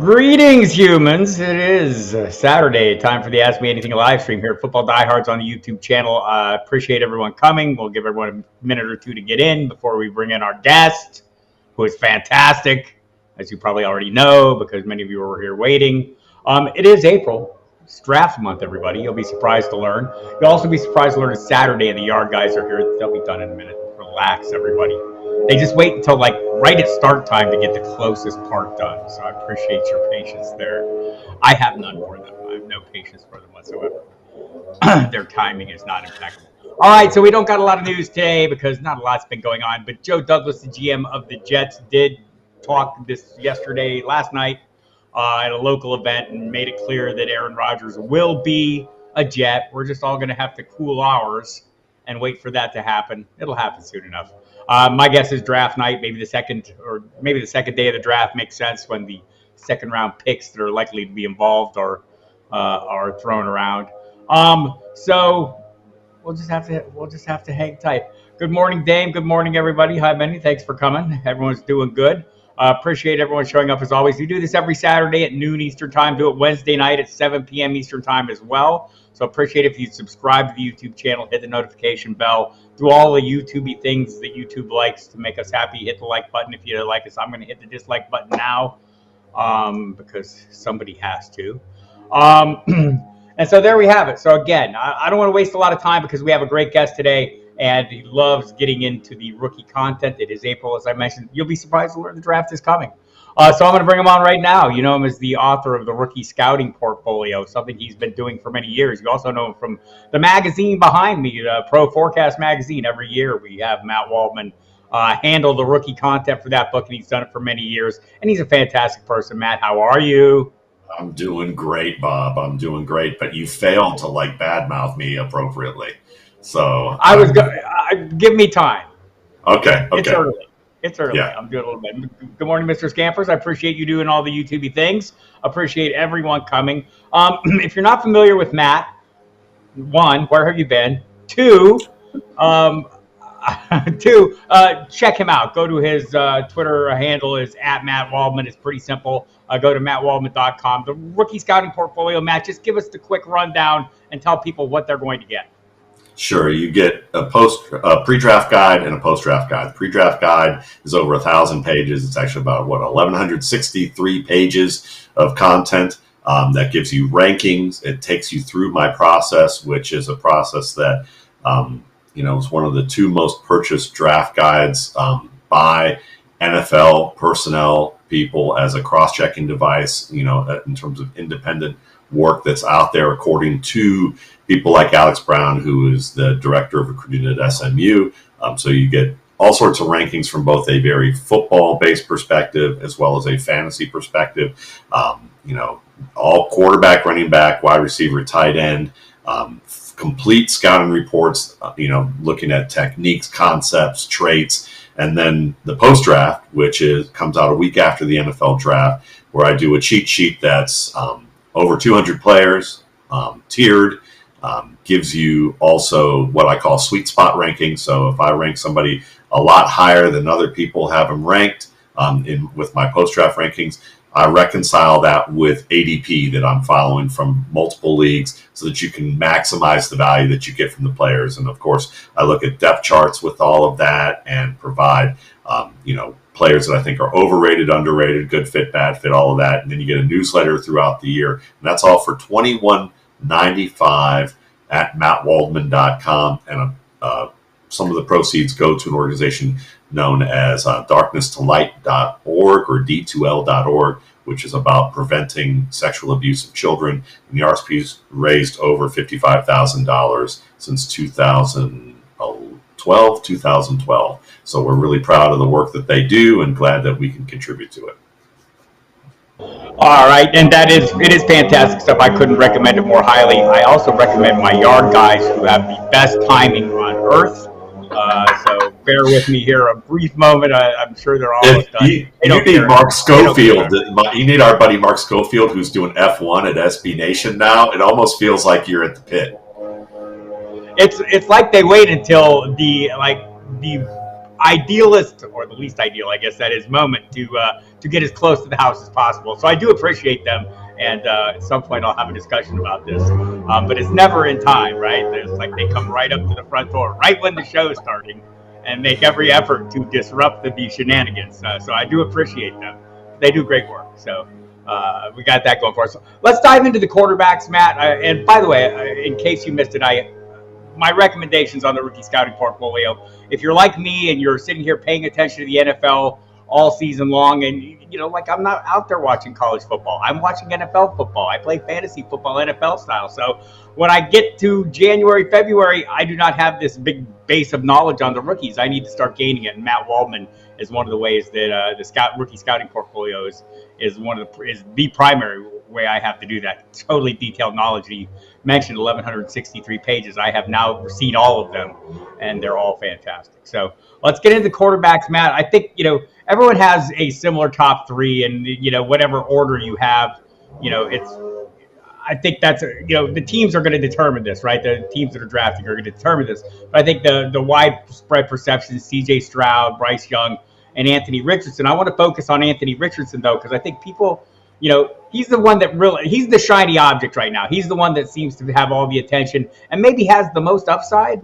Greetings, humans. It is Saturday, time for the Ask Me Anything live stream here at Football Diehards on the YouTube channel. Appreciate everyone coming. We'll give everyone a minute or two to get in before we bring in our guest, who is fantastic, as you probably already know, because many of you are here waiting. It is April. It's draft month, everybody. You'll be surprised to learn. You'll also be surprised to learn it's Saturday and the Yard guys are here. They'll be done in a minute. Relax, everybody. They just wait until like right at start time to get the closest part done. So I appreciate your patience there. I have none for them. I have no patience for them whatsoever. Their timing is not impeccable. All right, so we don't got a lot of news today because not a lot's been going on. But Joe Douglas, the GM of the Jets, did talk last night at a local event and made it clear that Aaron Rodgers will be a Jet. We're just all going to have to cool ours and wait for that to happen. It'll happen soon enough. My guess is draft night, maybe the second day of the draft makes sense when the second round picks that are likely to be involved are thrown around. So we'll just have to hang tight. Good morning, Dame. Good morning, everybody. Hi, Benny. Thanks for coming. Everyone's doing good. Appreciate everyone showing up as always. We do this every Saturday at noon Eastern time. Do it Wednesday night at 7 p.m. Eastern time as well. So appreciate if you subscribe to the YouTube channel, hit the notification bell, do all the YouTubey things that YouTube likes to make us happy. Hit the like button if you like us. I'm going to hit the dislike button now because somebody has to. And so there we have it. So again, I don't want to waste a lot of time because we have a great guest today, and he loves getting into the rookie content. It is April, as I mentioned. You'll be surprised to learn the draft is coming. So I'm going to bring him on right now. You know him as the author of the Rookie Scouting Portfolio, something he's been doing for many years. You also know him from the magazine behind me, the Pro Forecast magazine. Every year we have Matt Waldman handle the rookie content for that book, and he's done it for many years. And he's a fantastic person. Matt, how are you? I'm doing great, Bob. I'm doing great, but you failed to badmouth me appropriately. So give me time. Okay. It's early. Yeah. I'm doing a little bit. Good morning, Mr. Scampers. I appreciate you doing all the YouTubey things. Appreciate everyone coming. If you're not familiar with Matt, one, where have you been? Two, check him out. Go to his Twitter handle is @MattWaldman. It's pretty simple. Go to mattwaldman.com. The Rookie Scouting Portfolio, Matt, just give us the quick rundown and tell people what they're going to get. Sure. You get a pre-draft guide and a post-draft guide. The pre-draft guide is over 1,000 pages. It's actually about 1,163 pages of content that gives you rankings. It takes you through my process, which is a process that is one of the two most purchased draft guides by NFL personnel people as a cross-checking device. In terms of independent work that's out there, according to people like Alex Brown, who is the director of recruiting at SMU. So you get all sorts of rankings from both a very football-based perspective as well as a fantasy perspective. All quarterback, running back, wide receiver, tight end, complete scouting reports, looking at techniques, concepts, traits, and then the post-draft, which comes out a week after the NFL draft, where I do a cheat sheet that's over 200 players, tiered, gives you also what I call sweet spot ranking. So if I rank somebody a lot higher than other people have them ranked with my post-draft rankings, I reconcile that with ADP that I'm following from multiple leagues so that you can maximize the value that you get from the players. And of course, I look at depth charts with all of that and provide, players that I think are overrated, underrated, good fit, bad fit, all of that. And then you get a newsletter throughout the year. And that's all for $21.95 at mattwaldman.com. And some of the proceeds go to an organization known as darknesstolight.org or D2L.org, which is about preventing sexual abuse of children. And the RSP's raised over $55,000 since 2012. So we're really proud of the work that they do and glad that we can contribute to it. All right, and it is fantastic stuff. I couldn't recommend it more highly. I also recommend my Yard guys, who have the best timing on earth. So bear with me here a brief moment. I'm sure they're almost done. You need Mark Schofield. You need our buddy Mark Schofield, who's doing F1 at SB Nation now. It almost feels like you're at the pit. It's like they wait until the idealist, or the least ideal, I guess that is, moment to get as close to the house as possible. So I do appreciate them, and at some point I'll have a discussion about this. But it's never in time, right? It's like they come right up to the front door right when the show is starting, and make every effort to disrupt the shenanigans. So I do appreciate them. They do great work. So we got that going for us. So let's dive into the quarterbacks, Matt. And by the way, in case you missed it, my recommendations on the rookie scouting portfolio. If you're like me and you're sitting here paying attention to the NFL all season long, and like I'm not out there watching college football, I'm watching NFL football. I play fantasy football NFL style. So when I get to January, February, I do not have this big base of knowledge on the rookies. I need to start gaining it. And Matt Waldman is one of the ways that the rookie scouting portfolio is the primary way I have to do that. Totally detailed knowledge. He mentioned 1,163 pages. I have now seen all of them, and they're all fantastic. So let's get into the quarterbacks, Matt. I think everyone has a similar top three, and whatever order you have, it's. I think that's the teams are going to determine this, right? The teams that are drafting are going to determine this. But I think the widespread perception is C.J. Stroud, Bryce Young, and Anthony Richardson. I want to focus on Anthony Richardson though, because I think people. He's the one that he's the shiny object right now. He's the one that seems to have all the attention and maybe has the most upside.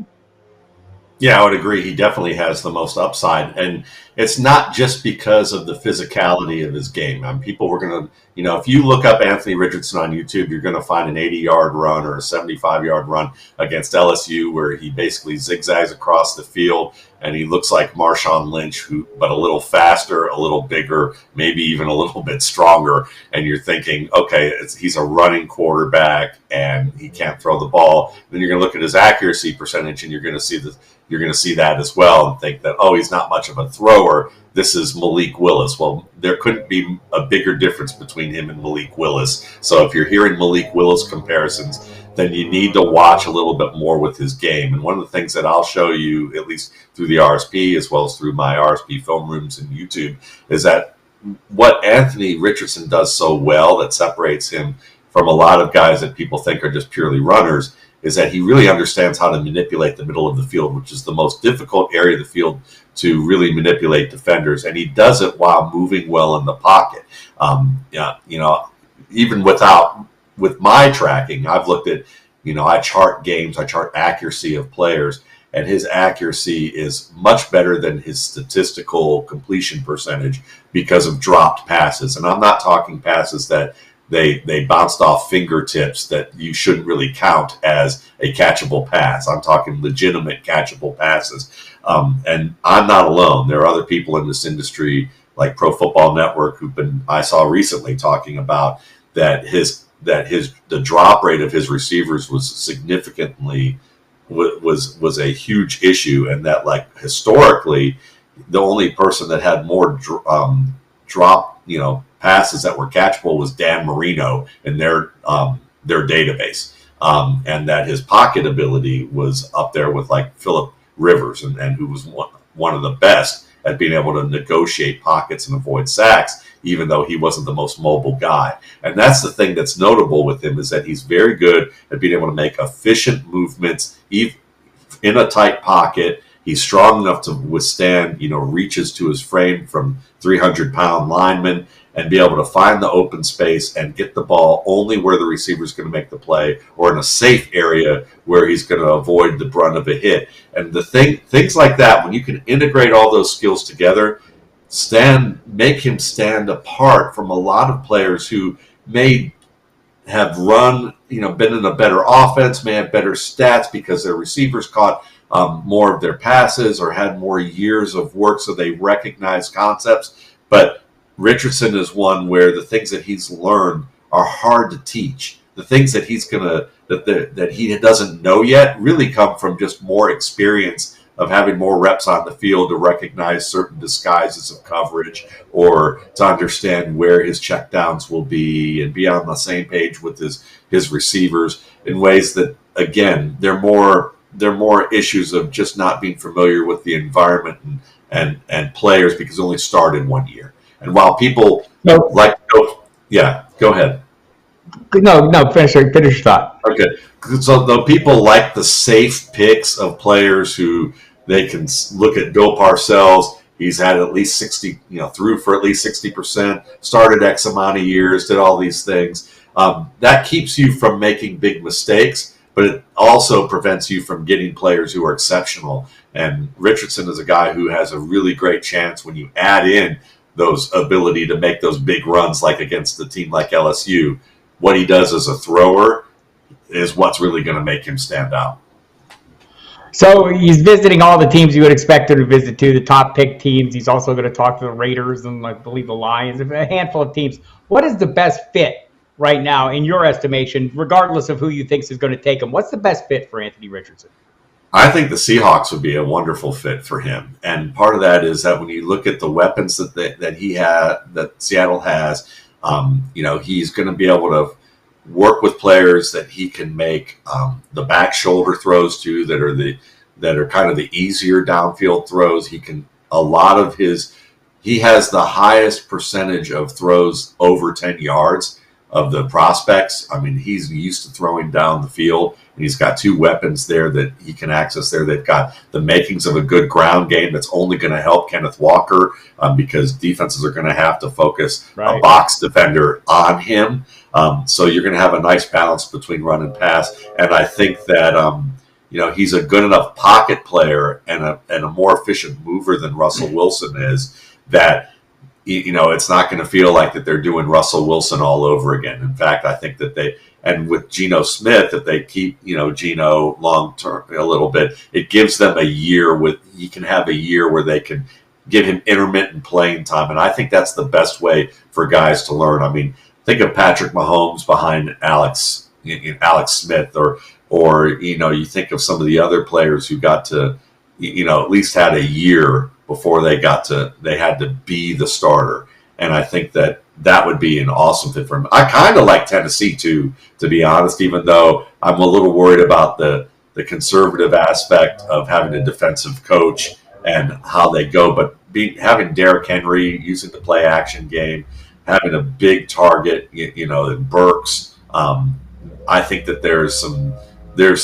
Yeah, I would agree. He definitely has the most upside. And it's not just because of the physicality of his game. People were going to, if you look up Anthony Richardson on YouTube, you're going to find an 80-yard run or a 75-yard run against LSU where he basically zigzags across the field and he looks like Marshawn Lynch, but a little faster, a little bigger, maybe even a little bit stronger. And you're thinking, okay, he's a running quarterback and he can't throw the ball. Then you're going to look at his accuracy percentage and you're going to see that as well and think that, oh, he's not much of a thrower. This is Malik Willis. Well, there couldn't be a bigger difference between him and Malik Willis. So if you're hearing Malik Willis comparisons, then you need to watch a little bit more with his game. And one of the things that I'll show you, at least through the RSP as well as through my RSP film rooms and YouTube, is that what Anthony Richardson does so well that separates him from a lot of guys that people think are just purely runners is that he really understands how to manipulate the middle of the field, which is the most difficult area of the field to really manipulate defenders. And he does it while moving well in the pocket. Even with my tracking, I've looked at, I chart games, I chart accuracy of players, and his accuracy is much better than his statistical completion percentage because of dropped passes. And I'm not talking passes that they bounced off fingertips that you shouldn't really count as a catchable pass. I'm talking legitimate catchable passes. And I'm not alone. There are other people in this industry like Pro Football Network I saw recently talking about that the drop rate of his receivers was significantly was a huge issue, and that historically the only person that had more drop passes that were catchable was Dan Marino in their database, and that his pocket ability was up there with Phillip Rivers, and who was one of the best at being able to negotiate pockets and avoid sacks, even though he wasn't the most mobile guy. And that's the thing that's notable with him, is that he's very good at being able to make efficient movements in a tight pocket. He's strong enough to withstand, reaches to his frame from 300-pound linemen and be able to find the open space and get the ball only where the receiver's going to make the play or in a safe area where he's going to avoid the brunt of a hit. And things like that, when you can integrate all those skills together, make him stand apart from a lot of players who may have been in a better offense, may have better stats because their receivers caught more of their passes or had more years of work, so they recognize concepts. But Richardson is one where the things that he's learned are hard to teach. The things that that he doesn't know yet really come from just more experience of having more reps on the field to recognize certain disguises of coverage or to understand where his checkdowns will be and be on the same page with his receivers in ways that, again, they're more issues of just not being familiar with the environment and players because he only started 1 year. And while people go ahead. No, finish your thought. Okay. So though people like the safe picks of players who They can look at Bill Parcells. He's had at least 60, threw for at least 60%, started X amount of years, did all these things. That keeps you from making big mistakes, but it also prevents you from getting players who are exceptional. And Richardson is a guy who has a really great chance when you add in those ability to make those big runs, like against a team like LSU. What he does as a thrower is what's really going to make him stand out. So he's visiting all the teams you would expect him to visit to, the top pick teams. He's also going to talk to the Raiders and I believe the Lions, a handful of teams. What is the best fit right now in your estimation, regardless of who you think is going to take him? What's the best fit for Anthony Richardson? I think the Seahawks would be a wonderful fit for him, and part of that is that when you look at the weapons that Seattle has, he's going to be able to work with players that he can make the back shoulder throws to that are kind of the easier downfield throws. He has the highest percentage of throws over 10 yards of the prospects. I mean, he's used to throwing down the field, and he's got two weapons there that he can access there. They've got the makings of a good ground game that's only going to help Kenneth Walker because defenses are going to have to focus a box defender on him. So you're going to have a nice balance between run and pass. And I think that, he's a good enough pocket player and a more efficient mover than Russell Wilson is, that it's not going to feel like that they're doing Russell Wilson all over again. In fact, I think that and with Geno Smith, if they keep, Geno long term a little bit, it gives them a year he can have a year where they can give him intermittent playing time. And I think that's the best way for guys to learn. I mean, think of Patrick Mahomes behind Alex Smith, or you think of some of the other players who got to, at least had a year before they had to be the starter. And I think that would be an awesome fit for him. I kind of like Tennessee too, to be honest, even though I'm a little worried about the conservative aspect of having a defensive coach and how they go. But having Derrick Henry using the play action game, having a big target, in Burks, I think that there's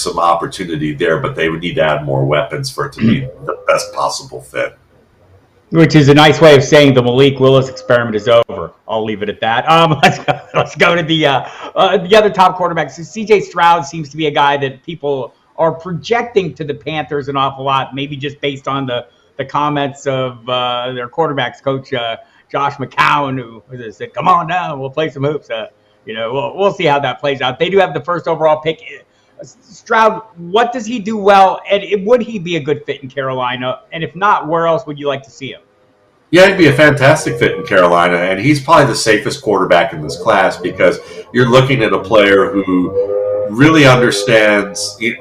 some opportunity there, but they would need to add more weapons for it to be the best possible fit. Which is a nice way of saying the Malik Willis experiment is over. I'll leave it at that. Let's go to the other top quarterbacks. So C.J. Stroud seems to be a guy that people are projecting to the Panthers an awful lot, maybe just based on the comments of their quarterbacks coach, Josh McCown, who said, "Come on down, we'll play some hoops." We'll see how that plays out. They do have the first overall pick. Stroud, what does he do well, and would he be a good fit in Carolina? And if not, where else would you like to see him? Yeah, he'd be a fantastic fit in Carolina, and he's probably the safest quarterback in this class because you're looking at a player who really understands, he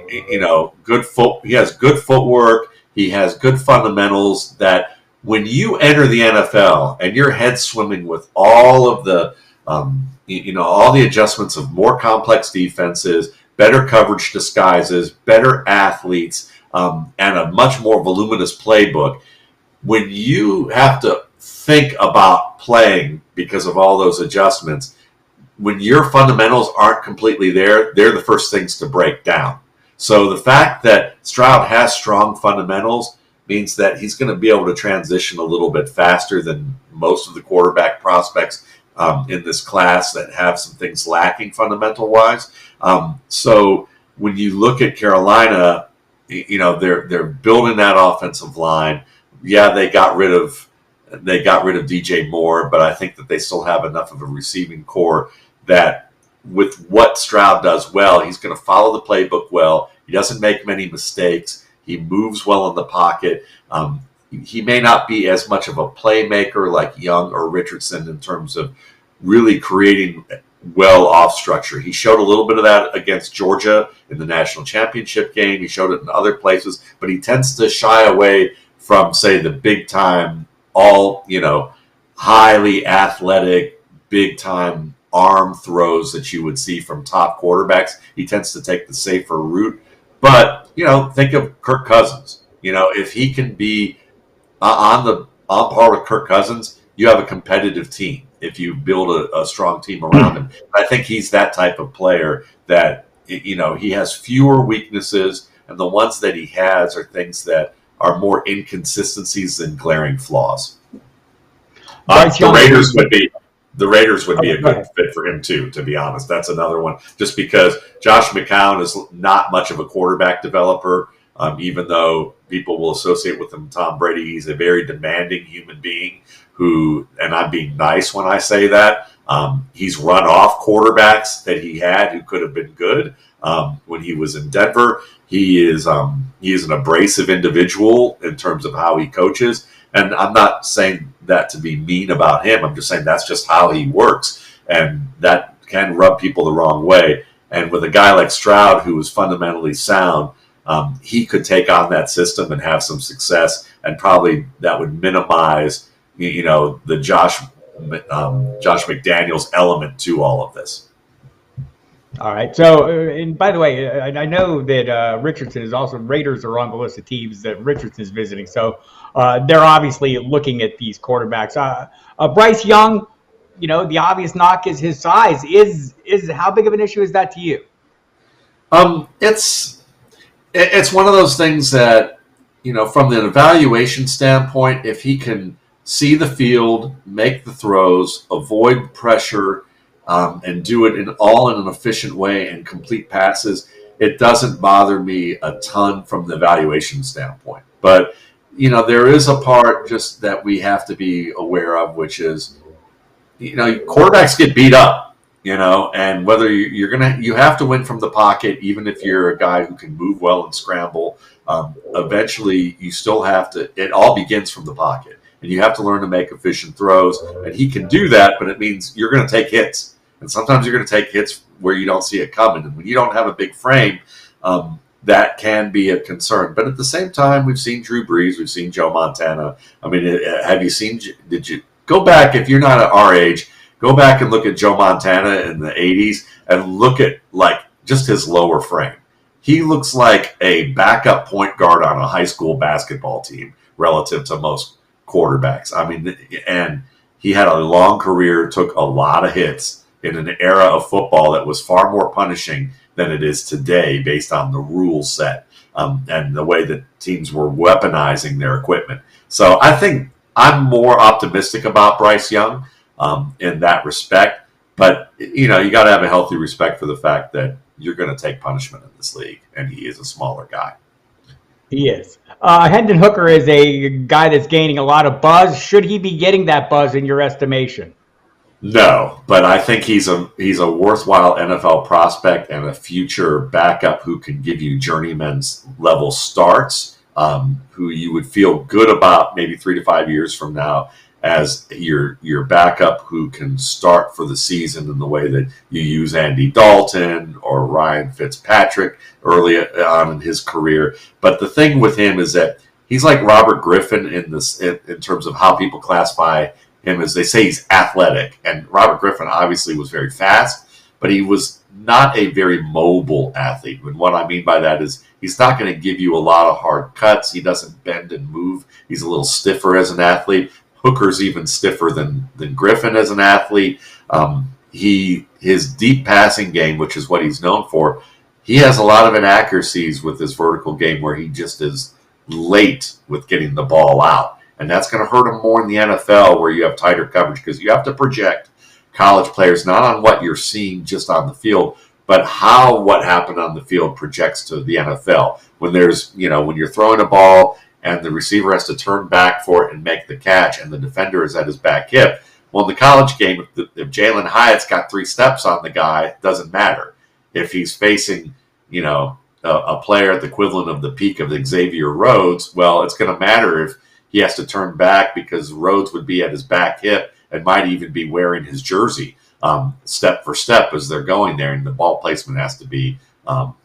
has good footwork, he has good fundamentals, that when you enter the NFL and your head's swimming with all of the, all the adjustments of more complex defenses, better coverage disguises, better athletes, and a much more voluminous playbook. When you have to think about playing because of all those adjustments, when your fundamentals aren't completely there, they're the first things to break down. So the fact that Stroud has strong fundamentals means that he's going to be able to transition a little bit faster than most of the quarterback prospects in this class that have some things lacking fundamental-wise. So when you look at Carolina, they're building that offensive line. Yeah, they got rid of DJ Moore, but I think that they still have enough of a receiving core that with what Stroud does well, he's going to follow the playbook well. He doesn't make many mistakes. He moves well in the pocket. He may not be as much of a playmaker like Young or Richardson in terms of really creating well off structure. He showed a little bit of that against Georgia in the national championship game. He showed it in other places, but he tends to shy away from, say, the big time, highly athletic, big time arm throws that you would see from top quarterbacks. He tends to take the safer route. But, think of Kirk Cousins. If he can be on par with Kirk Cousins, you have a competitive team if you build a strong team around him. I think he's that type of player that, he has fewer weaknesses, and the ones that he has are things that are more inconsistencies than glaring flaws. Bryce The Young, Raiders would be a go good ahead. fit for him too, to be honest. That's another one. Just because Josh McCown is not much of a quarterback developer, even though people will associate with him Tom Brady. He's a very demanding human being who, and I'm being nice when I say that, he's run off quarterbacks that he had who could have been good when he was in Denver. He is an abrasive individual in terms of how he coaches. And I'm not saying that to be mean about him. I'm just saying that's just how he works. And that can rub people the wrong way. And with a guy like Stroud, who is fundamentally sound, he could take on that system and have some success. And probably that would minimize, the Josh McDaniels element to all of this. All right. So, and by the way, I know that Richardson is also Raiders are on the list of teams that Richardson is visiting. So they're obviously looking at these quarterbacks. Bryce Young, the obvious knock is his size. Is how big of an issue is that to you? It's one of those things that, from the evaluation standpoint, if he can see the field, make the throws, avoid pressure, and do it in an efficient way and complete passes, it doesn't bother me a ton from the evaluation standpoint. But, there is a part just that we have to be aware of, which is, quarterbacks get beat up, and whether you have to win from the pocket, even if you're a guy who can move well and scramble, eventually you still have to, it all begins from the pocket. And you have to learn to make efficient throws. And he can do that, but it means you're going to take hits. And sometimes you're going to take hits where you don't see it coming. And when you don't have a big frame, that can be a concern. But at the same time, we've seen Drew Brees, we've seen Joe Montana. I mean, did you go back, if you're not at our age, go back and look at Joe Montana in the 80s and look at just his lower frame. He looks like a backup point guard on a high school basketball team relative to most quarterbacks. I mean, and he had a long career, took a lot of hits in an era of football that was far more punishing than it is today based on the rule set and the way that teams were weaponizing their equipment. So I think I'm more optimistic about Bryce Young in that respect. But, you got to have a healthy respect for the fact that you're going to take punishment in this league, and he is a smaller guy. He is. Hendon Hooker is a guy that's gaining a lot of buzz. Should he be getting that buzz in your estimation? No, but I think he's a worthwhile NFL prospect and a future backup who can give you journeyman's level starts, who you would feel good about maybe 3 to 5 years from now as your backup who can start for the season in the way that you use Andy Dalton or Ryan Fitzpatrick early on in his career. But the thing with him is that he's like Robert Griffin in terms of how people classify him, as they say he's athletic. And Robert Griffin obviously was very fast, but he was not a very mobile athlete. And what I mean by that is he's not going to give you a lot of hard cuts. He doesn't bend and move. He's a little stiffer as an athlete. Hooker's even stiffer than Griffin as an athlete. His deep passing game, which is what he's known for, he has a lot of inaccuracies with his vertical game where he just is late with getting the ball out. And that's going to hurt him more in the NFL where you have tighter coverage because you have to project college players not on what you're seeing just on the field, but how what happened on the field projects to the NFL. When when you're throwing a ball and the receiver has to turn back for it and make the catch and the defender is at his back hip. Well, in the college game, if Jalen Hyatt's got 3 steps on the guy, it doesn't matter. If he's facing, a player at the equivalent of the peak of Xavier Rhodes, well, it's going to matter if he has to turn back because Rhodes would be at his back hip and might even be wearing his jersey step for step as they're going there, and the ball placement has to be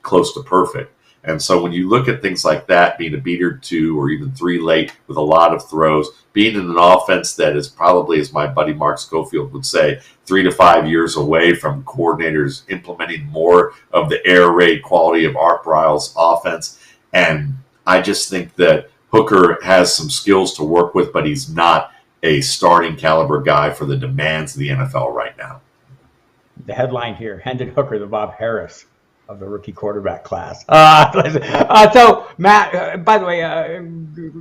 close to perfect. And so when you look at things like that, being a beater 2 or even 3 late with a lot of throws, being in an offense that is probably, as my buddy Mark Schofield would say, 3 to 5 years away from coordinators implementing more of the air raid quality of Art Briles' offense. And I just think that Hooker has some skills to work with, but he's not a starting caliber guy for the demands of the NFL right now. The headline here, Hendon Hooker, the Bob Harris of the rookie quarterback class. So, Matt, by the way, a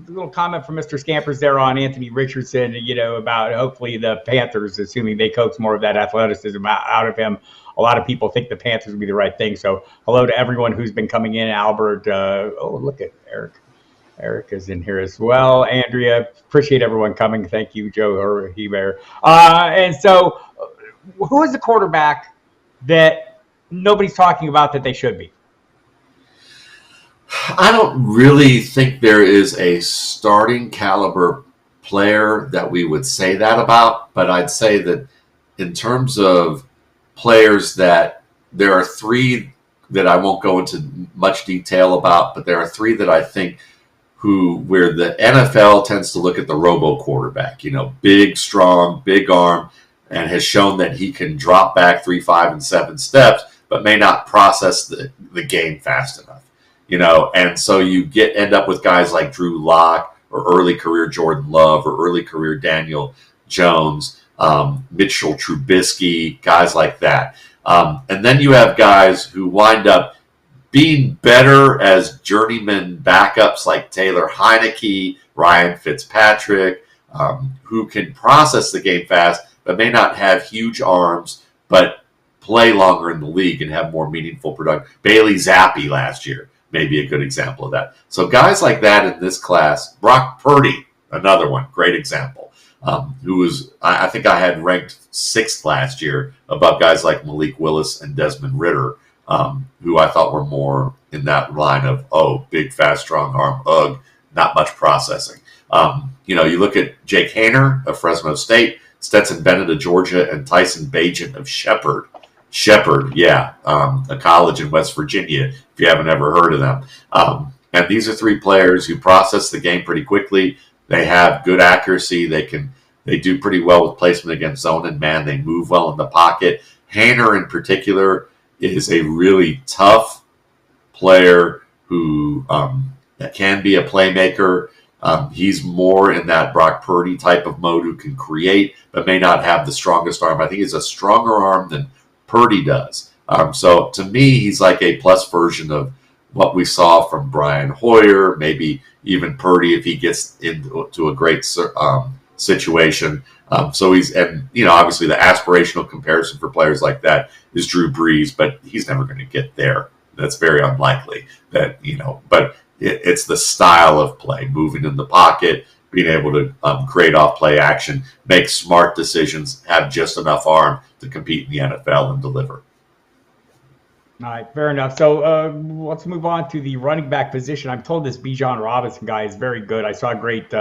little comment from Mr. Scampers there on Anthony Richardson, about hopefully the Panthers, assuming they coax more of that athleticism out of him. A lot of people think the Panthers would be the right thing. So hello to everyone who's been coming in. Albert, look at Eric. Eric is in here as well. Andrea, appreciate everyone coming. Thank you, Joe or Heber. And so who is the quarterback that nobody's talking about that they should be? I don't really think there is a starting caliber player that we would say that about, but I'd say that in terms of players that there are three that I won't go into much detail about, but there are three that I think where the NFL tends to look at the robo quarterback, big, strong, big arm, and has shown that he can drop back 3, 5, and 7 steps, but may not process the game fast enough, and so you end up with guys like Drew Lock or early career Jordan Love or early career Daniel Jones, Mitchell Trubisky, guys like that. And then you have guys who wind up being better as journeyman backups like Taylor Heineke, Ryan Fitzpatrick, who can process the game fast, but may not have huge arms, but play longer in the league and have more meaningful production. Bailey Zappi last year may be a good example of that. So guys like that in this class, Brock Purdy, another one, great example, who was, I think I had ranked 6th last year above guys like Malik Willis and Desmond Ridder, who I thought were more in that line of, big, fast, strong arm, not much processing. You look at Jake Haener of Fresno State, Stetson Bennett of Georgia, and Tyson Bagent of Shepherd. A college in West Virginia, if you haven't ever heard of them. And these are three players who process the game pretty quickly. They have good accuracy. They do pretty well with placement against zone and man. They move well in the pocket. Haener in particular is a really tough player who can be a playmaker. He's more in that Brock Purdy type of mode who can create, but may not have the strongest arm. I think he's a stronger arm than Purdy does. So to me, he's like a plus version of what we saw from Brian Hoyer, maybe even Purdy if he gets into a great situation. So obviously the aspirational comparison for players like that is Drew Brees, but he's never going to get there. That's very unlikely but it's the style of play, moving in the pocket, being able to create off play action, make smart decisions, have just enough arm to compete in the NFL and deliver. All right, fair enough. So let's move on to the running back position. I'm told this Bijan Robinson guy is very good. I saw a great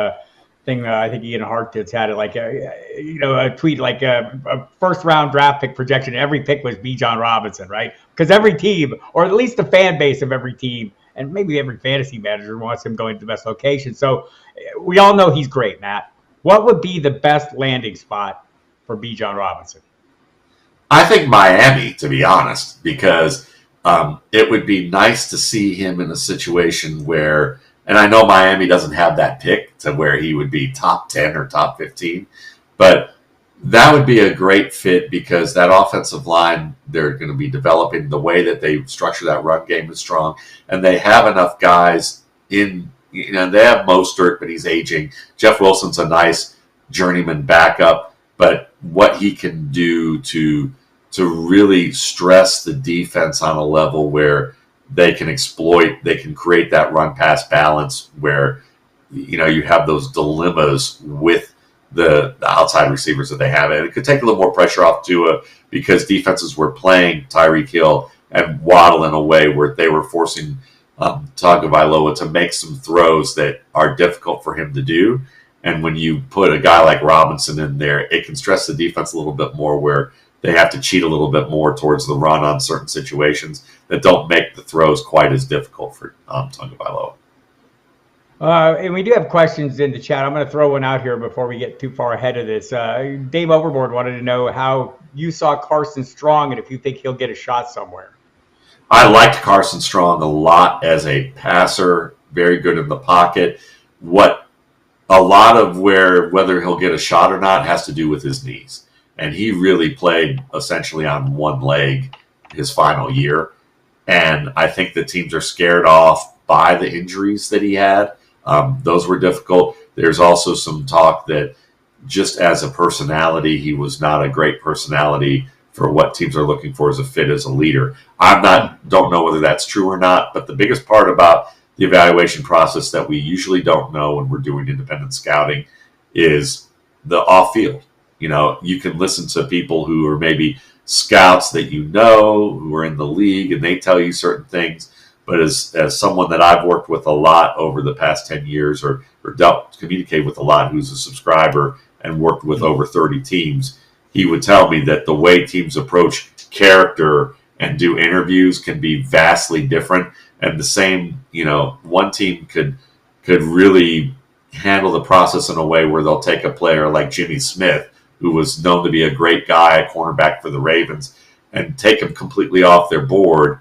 thing. I think Ian Hartitz had it a tweet like a first round draft pick projection. Every pick was Bijan Robinson, right? Because every team, or at least the fan base of every team, and maybe every fantasy manager wants him going to the best location. So we all know he's great, Matt. What would be the best landing spot for Bijan Robinson? I think Miami, to be honest, because it would be nice to see him in a situation where, and I know Miami doesn't have that pick to where he would be top 10 or top 15, but that would be a great fit because that offensive line, they're going to be developing. The way that they structure that run game is strong, and they have enough guys in, they have Mostert, but he's aging. Jeff Wilson's a nice journeyman backup, but what he can do to really stress the defense on a level where they can create that run pass balance where, you have those dilemmas with the outside receivers that they have. And it could take a little more pressure off Tua because defenses were playing Tyreek Hill and Waddle in a way where they were forcing Tagovailoa to make some throws that are difficult for him to do. And when you put a guy like Robinson in there, it can stress the defense a little bit more where they have to cheat a little bit more towards the run on certain situations that don't make the throws quite as difficult for Tagovailoa. And we do have questions in the chat. I'm going to throw one out here before we get too far ahead of this. Dave Overboard wanted to know how you saw Carson Strong and if you think he'll get a shot somewhere. I liked Carson Strong a lot as a passer, very good in the pocket. A lot of whether he'll get a shot or not has to do with his knees. And he really played essentially on one leg his final year. And I think the teams are scared off by the injuries that he had. Those were difficult. There's also some talk that just as a personality, he was not a great personality for what teams are looking for as a fit as a leader. Don't know whether that's true or not, but the biggest part about the evaluation process that we usually don't know when we're doing independent scouting is the off field. You can listen to people who are maybe scouts that who are in the league, and they tell you certain things. But as someone that I've worked with a lot over the past 10 years or communicate with a lot, who's a subscriber and worked with over 30 teams, he would tell me that the way teams approach character and do interviews can be vastly different. And the same, one team could really handle the process in a way where they'll take a player like Jimmy Smith, who was known to be a great guy, a cornerback for the Ravens, and take him completely off their board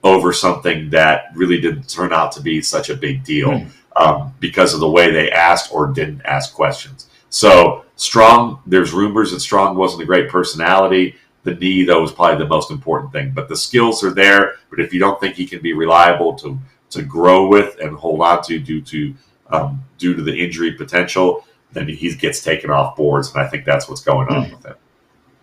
over something that really didn't turn out to be such a big deal because of the way they asked or didn't ask questions. So Strong, there's rumors that Strong wasn't a great personality. The knee, though, was probably the most important thing. But the skills are there. But if you don't think he can be reliable to grow with and hold on to due to the injury potential, then he gets taken off boards. And I think that's what's going on with him.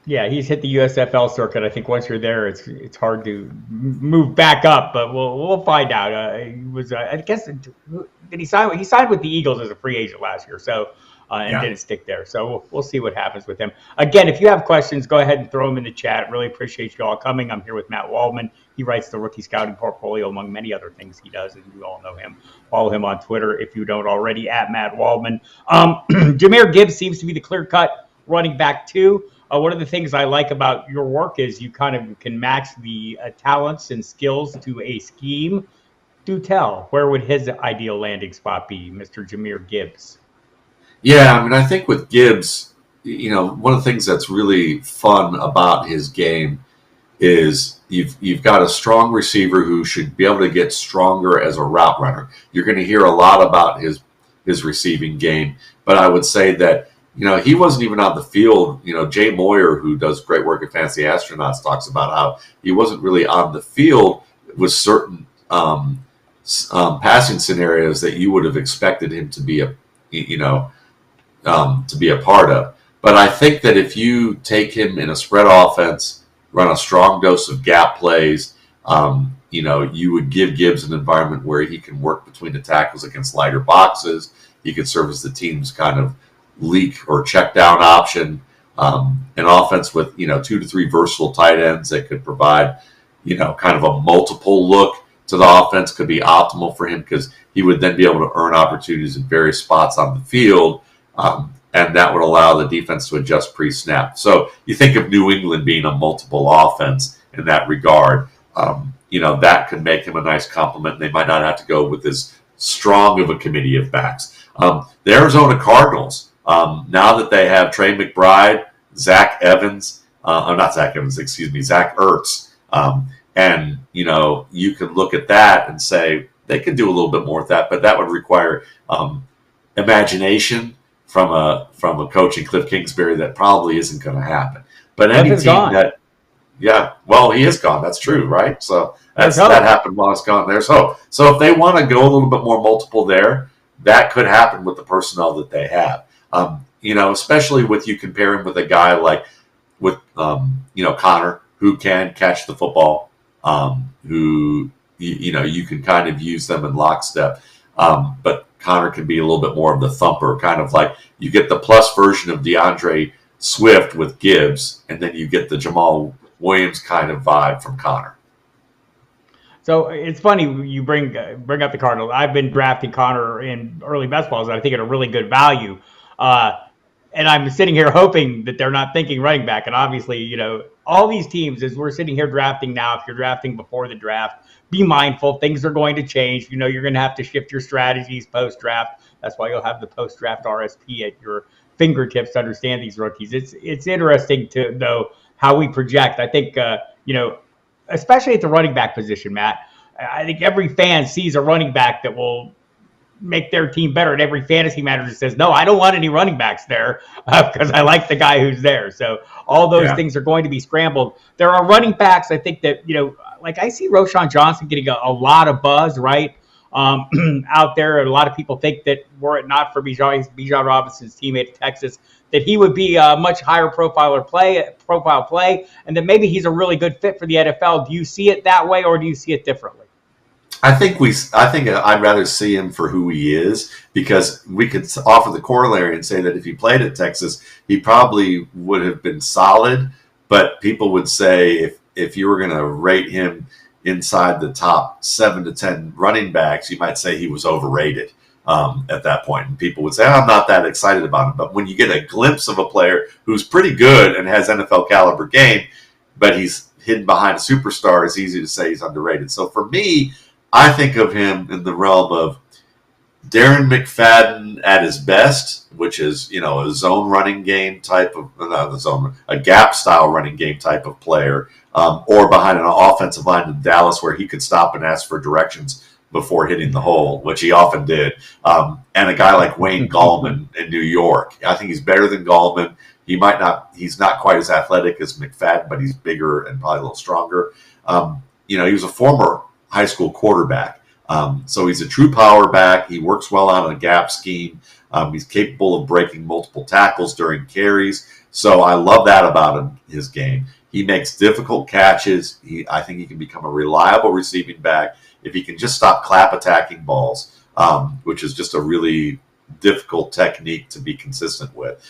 Yeah, he's hit the USFL circuit. I think once you're there, it's hard to move back up. But we'll find out. He was, I guess, did he sign? He signed with the Eagles as a free agent last year. So. Didn't stick there. So we'll see what happens with him. Again, if you have questions, go ahead and throw them in the chat. Really appreciate you all coming. I'm here with Matt Waldman. He writes the Rookie Scouting Portfolio, among many other things he does, and you all know him. Follow him on Twitter if you don't already, at Matt Waldman. Jahmyr Gibbs seems to be the clear-cut running back, too. One of the things I like about your work is you kind of can match the talents and skills to a scheme. Do tell, where would his ideal landing spot be, Mr. Jahmyr Gibbs? Yeah, I mean, I think with Gibbs, one of the things that's really fun about his game is you've got a strong receiver who should be able to get stronger as a route runner. You're going to hear a lot about his receiving game, but I would say that he wasn't even on the field. Jay Moyer, who does great work at Fantasy Astronauts, talks about how he wasn't really on the field with certain passing scenarios that you would have expected him to be to be a part of. But I think that if you take him in a spread offense, run a strong dose of gap plays, you would give Gibbs an environment where he can work between the tackles against lighter boxes. He could serve as the team's kind of leak or check down option. An offense with 2 to 3 versatile tight ends that could provide kind of a multiple look to the offense could be optimal for him, because he would then be able to earn opportunities in various spots on the field. And that would allow the defense to adjust pre-snap. So you think of New England being a multiple offense in that regard. That could make him a nice complement. They might not have to go with as strong of a committee of backs. The Arizona Cardinals, now that they have Trey McBride, Zach Ertz, and you can look at that and say they could do a little bit more with that, but that would require imagination from a coach in Cliff Kingsbury that probably isn't going to happen. But any team that, he is gone. That's true, right? So that happened while it's gone. There's hope. So if they want to go a little bit more multiple there, that could happen with the personnel that they have. Especially with you comparing with a guy like with Connor, who can catch the football, who you can kind of use them in lockstep. But Connor can be a little bit more of the thumper, kind of like you get the plus version of DeAndre Swift with Gibbs, and then you get the Jamal Williams kind of vibe from Connor. So it's funny you bring up the Cardinals. I've been drafting Connor in early best balls, I think, at a really good value. And I'm sitting here hoping that they're not thinking running back. And obviously, all these teams, as we're sitting here drafting now, if you're drafting before the draft, be mindful. Things are going to change. You're going to have to shift your strategies post-draft. That's why you'll have the post-draft RSP at your fingertips to understand these rookies. It's interesting to know how we project. I think, especially at the running back position, Matt, I think every fan sees a running back that will make their team better. And every fantasy manager says, no, I don't want any running backs there because I like the guy who's there. So all those things are going to be scrambled. There are running backs, I think, that, like I see Roshan Johnson getting a lot of buzz, right? Out there. A lot of people think that were it not for Bijan Robinson's teammate at Texas, that he would be a much higher profile play, and that maybe he's a really good fit for the NFL. Do you see it that way, or do you see it differently? I think I'd rather see him for who he is, because we could offer the corollary and say that if he played at Texas, he probably would have been solid. But people would say if you were going to rate him inside the top 7 to 10 running backs, you might say he was overrated at that point. And people would say, I'm not that excited about him. But when you get a glimpse of a player who's pretty good and has NFL caliber game, but he's hidden behind a superstar, it's easy to say he's underrated. So for me, I think of him in the realm of Darren McFadden at his best, which is, a zone running game type of, a gap style running game type of player, or behind an offensive line in Dallas where he could stop and ask for directions before hitting the hole, which he often did. And a guy like Wayne Gallman in New York. I think he's better than Gallman. He's not quite as athletic as McFadden, but he's bigger and probably a little stronger. He was a former high school quarterback. So he's a true power back. He works well on a gap scheme. He's capable of breaking multiple tackles during carries. So I love that about his game. He makes difficult catches. I think he can become a reliable receiving back if he can just stop clap attacking balls, which is just a really difficult technique to be consistent with.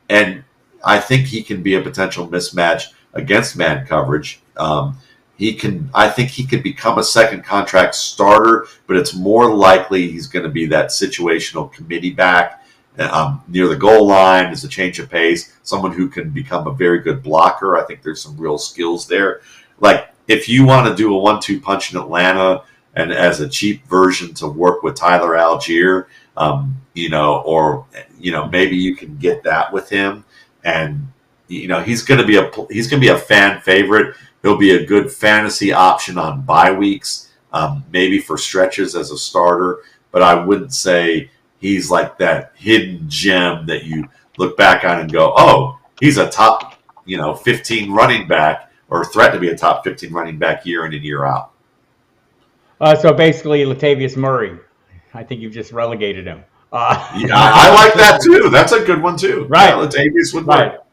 And I think he can be a potential mismatch against man coverage. I think he could become a second contract starter, but it's more likely he's going to be that situational committee back near the goal line as a change of pace, someone who can become a very good blocker. I think there's some real skills there. Like if you want to do a 1-2 punch in Atlanta and as a cheap version to work with Tyler Algier, maybe you can get that with him. And, he's going to be a fan favorite. He'll be a good fantasy option on bye weeks, maybe for stretches as a starter. But I wouldn't say he's like that hidden gem that you look back on and go, oh, he's a top, 15 running back or threat to be a top 15 running back year in and year out. So basically, Latavius Murray. I think you've just relegated him. I like that too. That's a good one too. Right. Yeah, Latavius would work.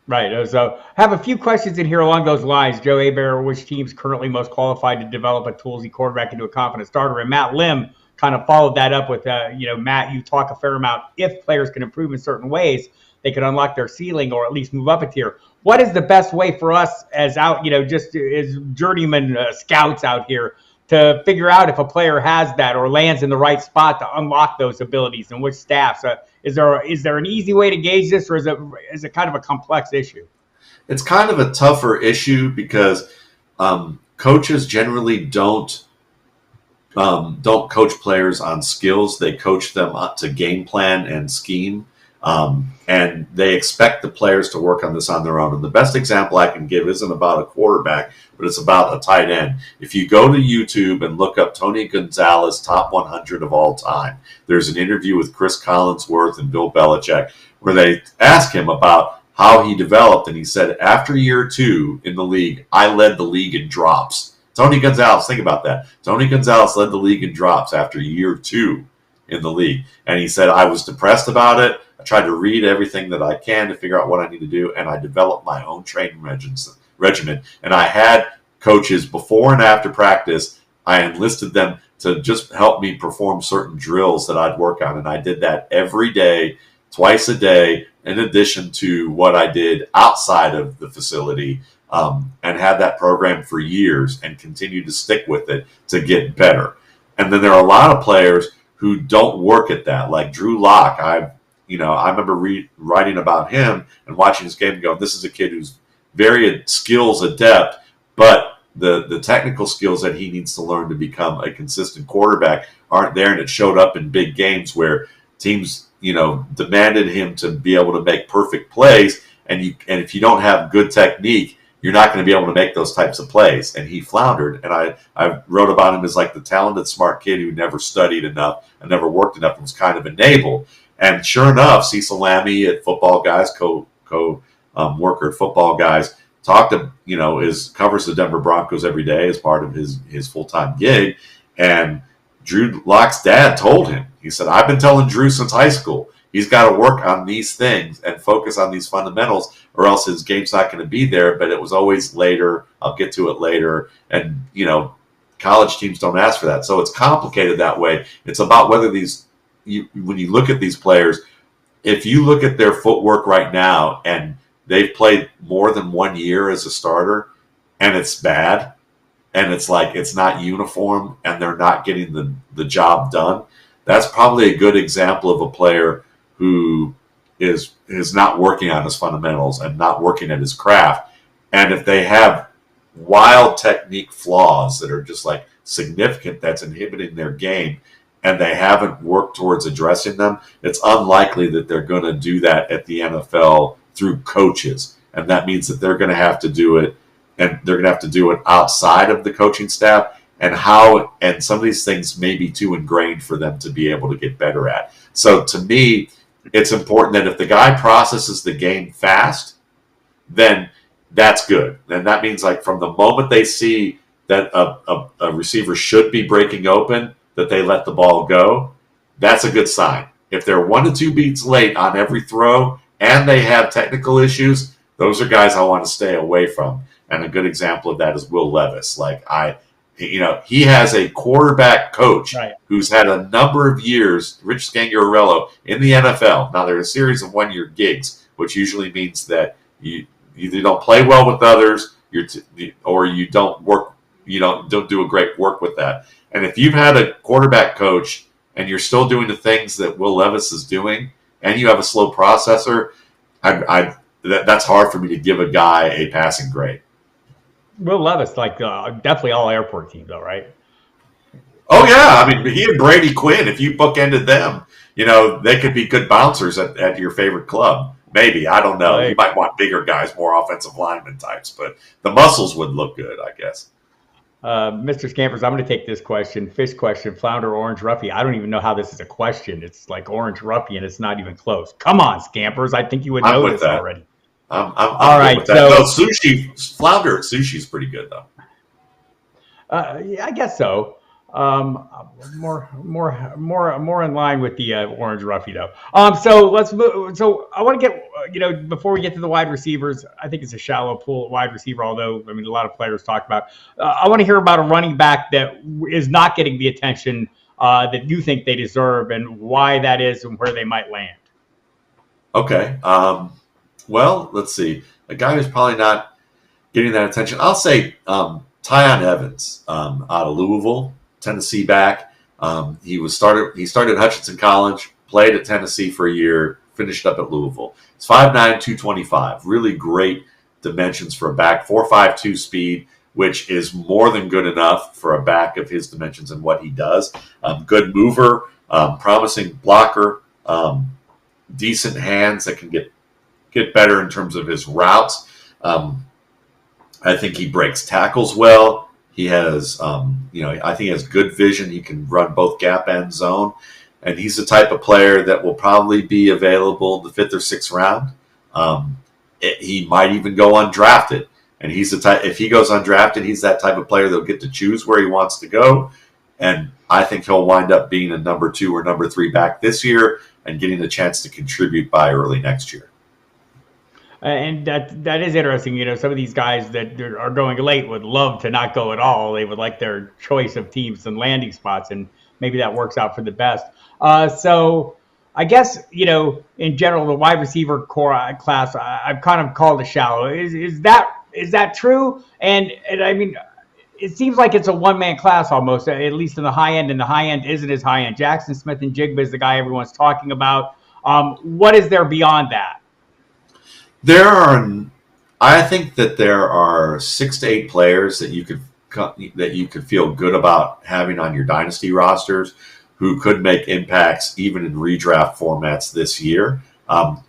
Right. So I have a few questions in here along those lines. Joe Aber, which team's currently most qualified to develop a toolsy quarterback into a confident starter? And Matt Lim kind of followed that up with, Matt, you talk a fair amount. If players can improve in certain ways, they can unlock their ceiling or at least move up a tier. What is the best way for us as just as journeyman scouts out here to figure out if a player has that or lands in the right spot to unlock those abilities and which staffs? Is there an easy way to gauge this, or is it kind of a complex issue? It's kind of a tougher issue because coaches generally don't coach players on skills. They coach them to game plan and scheme, and they expect the players to work on this on their own. And the best example I can give isn't about a quarterback, but it's about a tight end. If you go to YouTube and look up Tony Gonzalez top 100 of all time, there's an interview with Chris Collinsworth and Bill Belichick where they ask him about how he developed, and he said, after year 2 in the league, I led the league in drops. Tony Gonzalez, think about that. Tony Gonzalez led the league in drops after year 2 in the league. And he said, I was depressed about it. I tried to read everything that I can to figure out what I need to do, and I developed my own training regimen. And I had coaches before and after practice. I enlisted them to just help me perform certain drills that I'd work on. And I did that every day, twice a day, in addition to what I did outside of the facility, and had that program for years and continued to stick with it to get better. And then there are a lot of players who don't work at that, like Drew Lock. I remember writing about him and watching his game and going, this is a kid who's very skills adept, but the technical skills that he needs to learn to become a consistent quarterback aren't there. And it showed up in big games where teams, demanded him to be able to make perfect plays. And if you don't have good technique, you're not going to be able to make those types of plays. And he floundered. And I wrote about him as like the talented, smart kid who never studied enough and never worked enough and was kind of enabled. And sure enough, Cecil Lammey at Football Guys, worker at Football Guys, covers the Denver Broncos every day as part of his full-time gig. And Drew Lock's dad told him, he said, I've been telling Drew since high school, he's got to work on these things and focus on these fundamentals, or else his game's not going to be there. But it was always later. I'll get to it later. And, college teams don't ask for that. So it's complicated that way. It's about whether when you look at these players, if you look at their footwork right now and they've played more than 1 year as a starter and it's bad and it's like it's not uniform and they're not getting the job done, that's probably a good example of a player who is not working on his fundamentals and not working at his craft. And if they have wild technique flaws that are just like significant, that's inhibiting their game, and they haven't worked towards addressing them, it's unlikely that they're going to do that at the NFL through coaches. And that means that they're going to have to do it, and they're going to have to do it outside of the coaching staff, and some of these things may be too ingrained for them to be able to get better at. So to me, it's important that if the guy processes the game fast, then that's good. And that means like from the moment they see that a receiver should be breaking open, that they let the ball go, that's a good sign. If they're 1 to 2 beats late on every throw and they have technical issues, those are guys I want to stay away from. And a good example of that is Will Levis. He has a quarterback coach who's had a number of years, Rich Scangarello, in the NFL. Now, they're a series of 1-year gigs, which usually means that you either don't play well with others, or you don't work, don't do a great work with that. And if you've had a quarterback coach and you're still doing the things that Will Levis is doing, and you have a slow processor, that's hard for me to give a guy a passing grade. Will Levis, definitely all airport team, though, right? Oh yeah, I mean, he and Brady Quinn. If you bookended them, they could be good bouncers at your favorite club. Maybe, I don't know. You might want bigger guys, more offensive lineman types, but the muscles would look good, I guess. Mr. Scampers, I'm going to take this question. Fish question, Flounder Orange Ruffy. I don't even know how this is a question. It's like Orange Ruffy, and it's not even close. Come on, Scampers. I think you would know this already. I'm all right. With that. So, no, Flounder at sushi is pretty good, though. Yeah, I guess so. More in line with the Orange Ruffy, though. So let's move. So I want to get, before we get to the wide receivers, I think it's a shallow pool at wide receiver, although, I mean, a lot of players talk about. I want to hear about a running back that is not getting the attention that you think they deserve, and why that is and where they might land. Okay. Well, let's see. A guy who's probably not getting that attention, I'll say Tyon Evans out of Louisville, Tennessee back. He started Hutchinson College, played at Tennessee for a year, finished up at Louisville. It's 5'9", 225. Really great dimensions for a back. 4.52 speed, which is more than good enough for a back of his dimensions and what he does. Good mover, promising blocker, decent hands that can get better in terms of his routes. I think he breaks tackles well. He has, I think he has good vision. He can run both gap and zone. And he's the type of player that will probably be available in the 5th or 6th round. He might even go undrafted. And he's the type, if he goes undrafted, he's that type of player that'll get to choose where he wants to go. And I think he'll wind up being a number 2 or number 3 back this year and getting a chance to contribute by early next year. And that is interesting. Some of these guys that are going late would love to not go at all. They would like their choice of teams and landing spots, and maybe that works out for the best. So I guess, in general, the wide receiver core class, I've kind of called it shallow. Is that true? And I mean, it seems like it's a one-man class almost, at least in the high end, and the high end isn't as high end. Jackson Smith and Jigba is the guy everyone's talking about. What is there beyond that? I think that there are 6 to 8 players that you could feel good about having on your dynasty rosters who could make impacts even in redraft formats this year,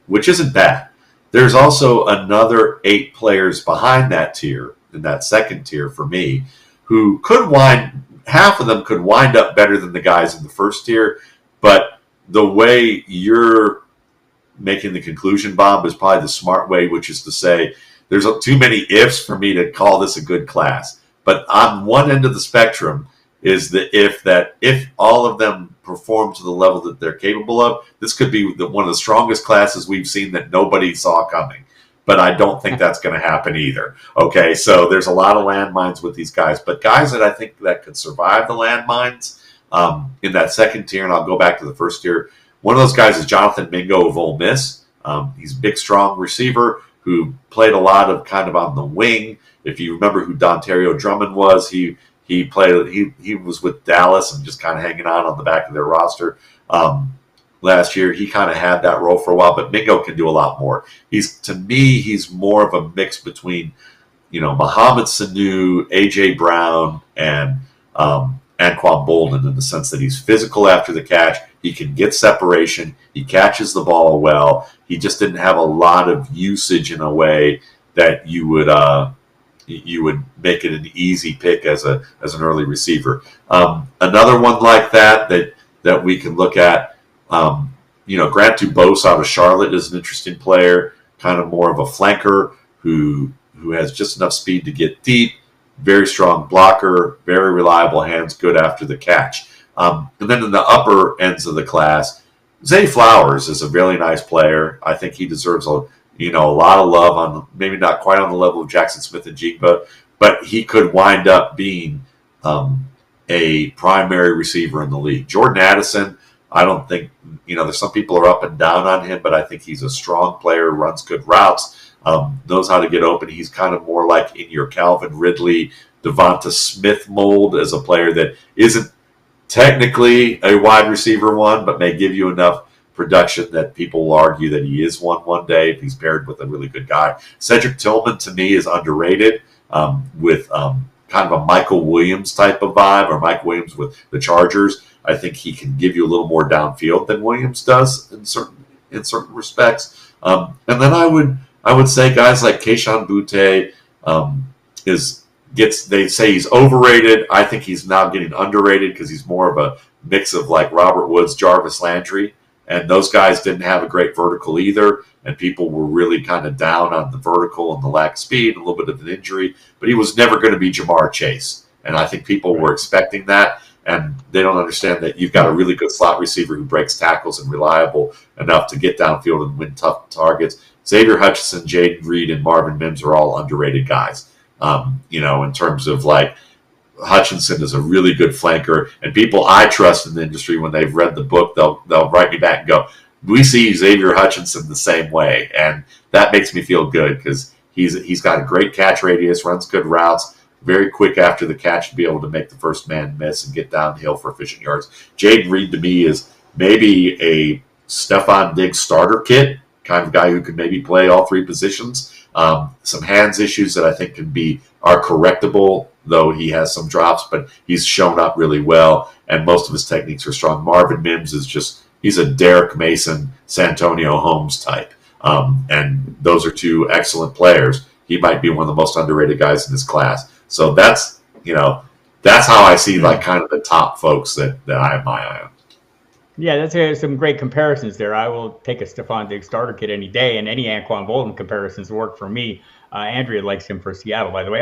which isn't bad. There's also another 8 players behind that tier, in that second tier for me, who half of them could wind up better than the guys in the first tier, but the way you're making the conclusion, Bob, is probably the smart way, which is to say there's too many ifs for me to call this a good class. But on one end of the spectrum is the if all of them perform to the level that they're capable of, this could be one of the strongest classes we've seen that nobody saw coming. But I don't think that's going to happen either. Okay, so there's a lot of landmines with these guys, but guys that I think that could survive the landmines in that second tier, and I'll go back to the first tier. One of those guys is Jonathan Mingo of Ole Miss. He's a big, strong receiver who played a lot of kind of on the wing. If you remember who Dontario Drummond was, he was with Dallas and just kind of hanging on the back of their roster. Last year, he kind of had that role for a while, but Mingo can do a lot more. To me, he's more of a mix between, Mohamed Sanu, AJ Brown, and Anquan Bolden in the sense that he's physical after the catch. He can get separation. He catches the ball well. He just didn't have a lot of usage in a way that you would make it an easy pick as an early receiver. Another one like that we can look at. Grant Dubose out of Charlotte is an interesting player, kind of more of a flanker who has just enough speed to get deep, very strong blocker, very reliable hands, good after the catch. And then in the upper ends of the class, Zay Flowers is a really nice player. I think he deserves a lot of love, on maybe not quite on the level of Jackson Smith and Jigba, but he could wind up being a primary receiver in the league. Jordan Addison, I don't think, there's some people are up and down on him, but I think he's a strong player, runs good routes, knows how to get open. He's kind of more like in your Calvin Ridley, Devonta Smith mold as a player that isn't technically a wide receiver one, but may give you enough production that people will argue that he is one day if he's paired with a really good guy. Cedric Tillman, to me, is underrated with kind of a Michael Williams type of vibe, or Mike Williams with the Chargers. I think he can give you a little more downfield than Williams does in certain respects. And then I would say guys like Kayshon Boutte they say he's overrated. I think he's now getting underrated because he's more of a mix of like Robert Woods, Jarvis Landry, and those guys didn't have a great vertical either. And people were really kind of down on the vertical and the lack of speed, a little bit of an injury, but he was never going to be Jamar Chase. And I think people were expecting that. And they don't understand that you've got a really good slot receiver who breaks tackles and reliable enough to get downfield and win tough targets. Xavier Hutchinson, Jaden Reed, and Marvin Mims are all underrated guys. In terms of like Hutchinson is a really good flanker, and people I trust in the industry, when they've read the book, they'll write me back and go, "We see Xavier Hutchinson the same way," and that makes me feel good because he's got a great catch radius, runs good routes. Very quick after the catch to be able to make the first man miss and get downhill for efficient yards. Jaden Reed to me is maybe a Stephon Diggs starter kit, kind of guy who can maybe play all three positions. Some hands issues that I think are correctable, though he has some drops, but he's shown up really well, and most of his techniques are strong. Marvin Mims he's a Derek Mason, Santonio Holmes type, and those are two excellent players. He might be one of the most underrated guys in this class. So that's how I see like kind of the top folks that I have my eye on. Yeah, that's some great comparisons there. I will take a Stephon Diggs starter kit any day, and any Anquan Bolden comparisons work for me. Andrea likes him for Seattle, by the way.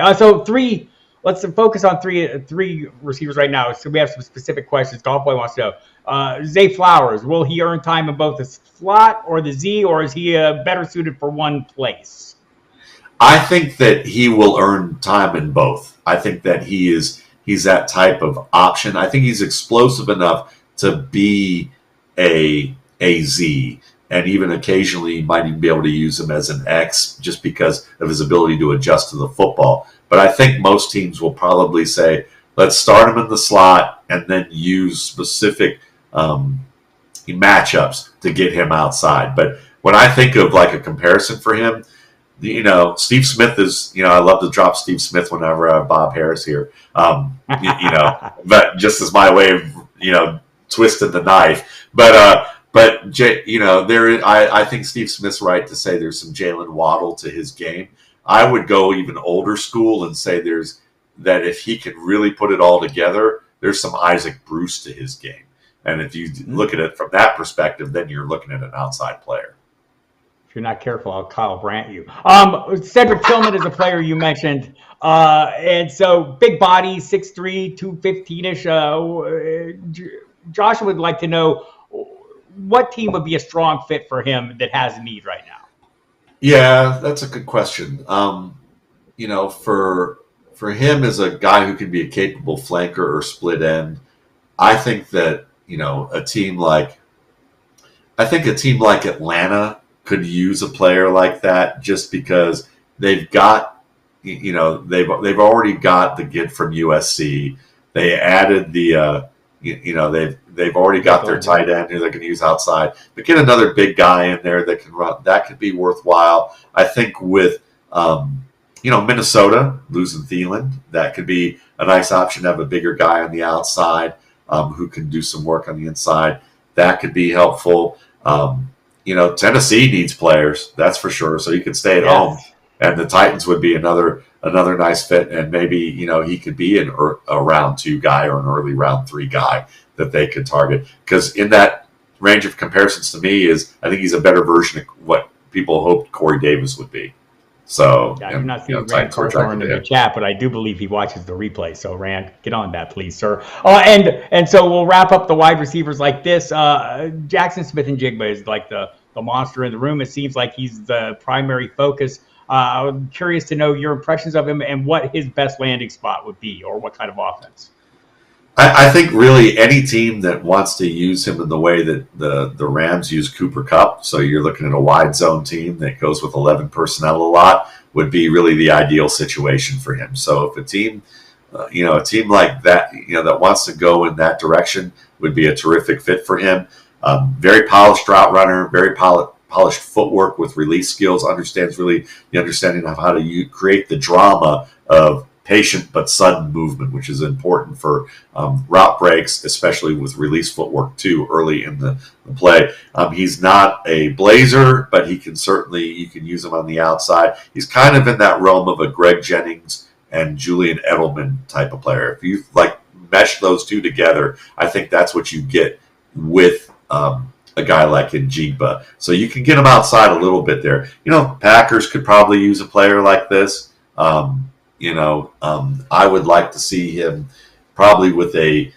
Let's focus on three receivers right now. So we have some specific questions. Golf Boy wants to know. Zay Flowers, will he earn time in both the slot or the Z, or is he better suited for one place? I think that he will earn time in both. I think that he's that type of option. I think he's explosive enough to be a Z, and even occasionally might even be able to use him as an X just because of his ability to adjust to the football. But I think most teams will probably say, let's start him in the slot and then use specific matchups to get him outside. But when I think of like a comparison for him, Steve Smith is, I love to drop Steve Smith whenever I have Bob Harris here, but just as my way of, twisting the knife. But I think Steve Smith's right to say there's some Jalen Waddle to his game. I would go even older school and say that if he can really put it all together, there's some Isaac Bruce to his game. And if you look at it from that perspective, then you're looking at an outside player. If you're not careful, I'll Kyle Brandt you. Cedric Tillman is a player you mentioned. And so big body, 6'3", 215-ish. Joshua would like to know what team would be a strong fit for him that has a need right now. Yeah, that's a good question. For him as a guy who can be a capable flanker or split end, I think that a team like Atlanta could use a player like that just because they've got they've already got the kid from USC. They added they've already got their tight end who they can use outside, but get another big guy in there that can run. That could be worthwhile. I think with Minnesota losing Thielen, that could be a nice option to have a bigger guy on the outside who can do some work on the inside. That could be helpful. Tennessee needs players, that's for sure. So you could stay at home, and the Titans would be another nice fit. And maybe he could be a round 2 guy or an early round 3 guy that they could target. Because in that range of comparisons to me I think he's a better version of what people hoped Corey Davis would be. So I do not see Rand Carthorne in the chat, but I do believe he watches the replay. So Rand, get on that, please, sir. And so we'll wrap up the wide receivers like this. Jackson Smith-Njigba is like the monster in the room. It seems like he's the primary focus. I'm curious to know your impressions of him and what his best landing spot would be, or what kind of offense. I think really any team that wants to use him in the way that the Rams use Cooper Kupp, so you're looking at a wide zone team that goes with 11 personnel a lot, would be really the ideal situation for him. So if a team like that, that wants to go in that direction, would be a terrific fit for him. Very polished route runner, very polished footwork with release skills, understands really the understanding of how to create the drama of patient but sudden movement, which is important for route breaks, especially with release footwork too early in the play. He's not a blazer, but you can use him on the outside. He's kind of in that realm of a Greg Jennings and Julian Edelman type of player. If you mesh those two together, I think that's what you get with a guy like Njigba. So you can get him outside a little bit there. Packers could probably use a player like this. I would like to see him probably with a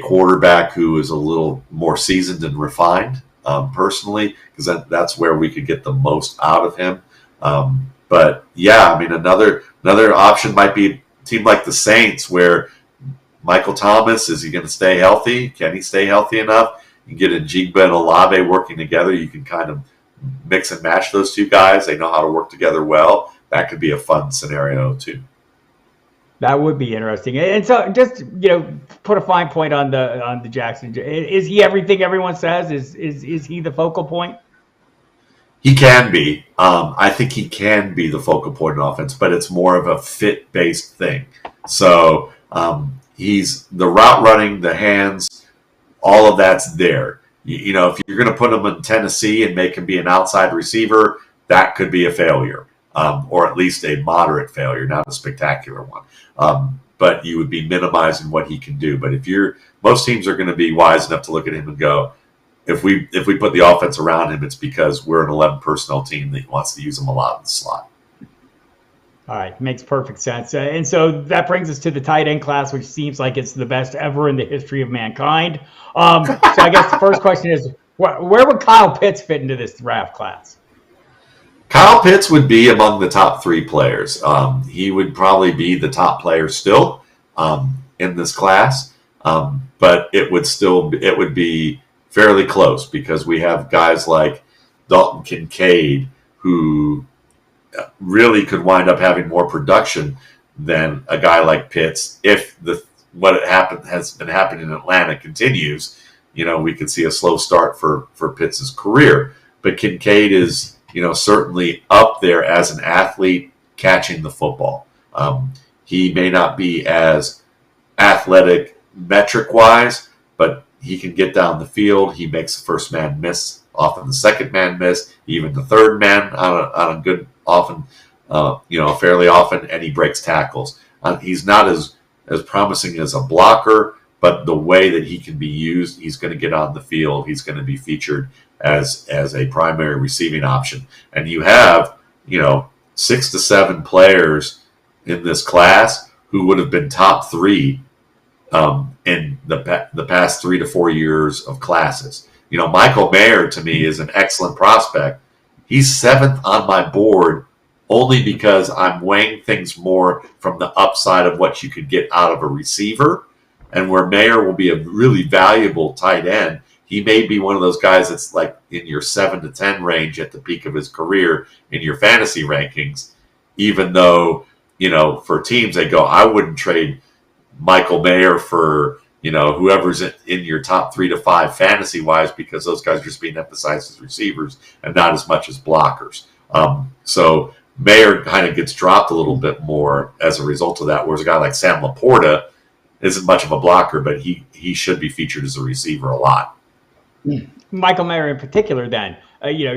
quarterback who is a little more seasoned and refined, personally, because that's where we could get the most out of him. But yeah, I mean, another option might be a team like the Saints, where Michael Thomas, is he going to stay healthy? Can he stay healthy enough? You get Njigba and Olave working together. You can kind of mix and match those two guys. They know how to work together well. That could be a fun scenario too. That would be interesting. And so, just put a fine point on the Jackson. Is he everything everyone says? Is he the focal point? He can be. I think he can be the focal point in offense, but it's more of a fit-based thing. So he's the route running, the hands, all of that's there. If you're going to put him in Tennessee and make him be an outside receiver, that could be a failure. Or at least a moderate failure, not a spectacular one. But you would be minimizing what he can do. But most teams are going to be wise enough to look at him and go, if we put the offense around him, it's because we're an 11 personnel team that wants to use him a lot in the slot. All right, makes perfect sense. And so that brings us to the tight end class, which seems like it's the best ever in the history of mankind. So I guess the first question is, where would Kyle Pitts fit into this draft class? Kyle Pitts would be among the top 3 players. He would probably be the top player still in this class, but it would be fairly close, because we have guys like Dalton Kincaid who really could wind up having more production than a guy like Pitts if what has been happening in Atlanta continues. We could see a slow start for Pitts' career, but Kincaid is certainly up there as an athlete catching the football. He may not be as athletic metric-wise, but he can get down the field. He makes the first man miss, often the second man miss, even the third man on a good, often, fairly often, and he breaks tackles. He's not as promising as a blocker, but the way that he can be used, he's going to get on the field. He's going to be featured as a primary receiving option. And you have, 6 to 7 players in this class who would have been top 3 in the past 3 to 4 years of classes. Michael Mayer to me is an excellent prospect. He's 7th on my board only because I'm weighing things more from the upside of what you could get out of a receiver, and where Mayer will be a really valuable tight end. He may be one of those guys that's like in your 7 to 10 range at the peak of his career in your fantasy rankings, even though, for teams they go, I wouldn't trade Michael Mayer for, whoever's in your top 3 to 5 fantasy wise, because those guys are just being emphasized as receivers and not as much as blockers. So Mayer kind of gets dropped a little bit more as a result of that, whereas a guy like Sam Laporta isn't much of a blocker, but he should be featured as a receiver a lot. Michael Mayer in particular, then,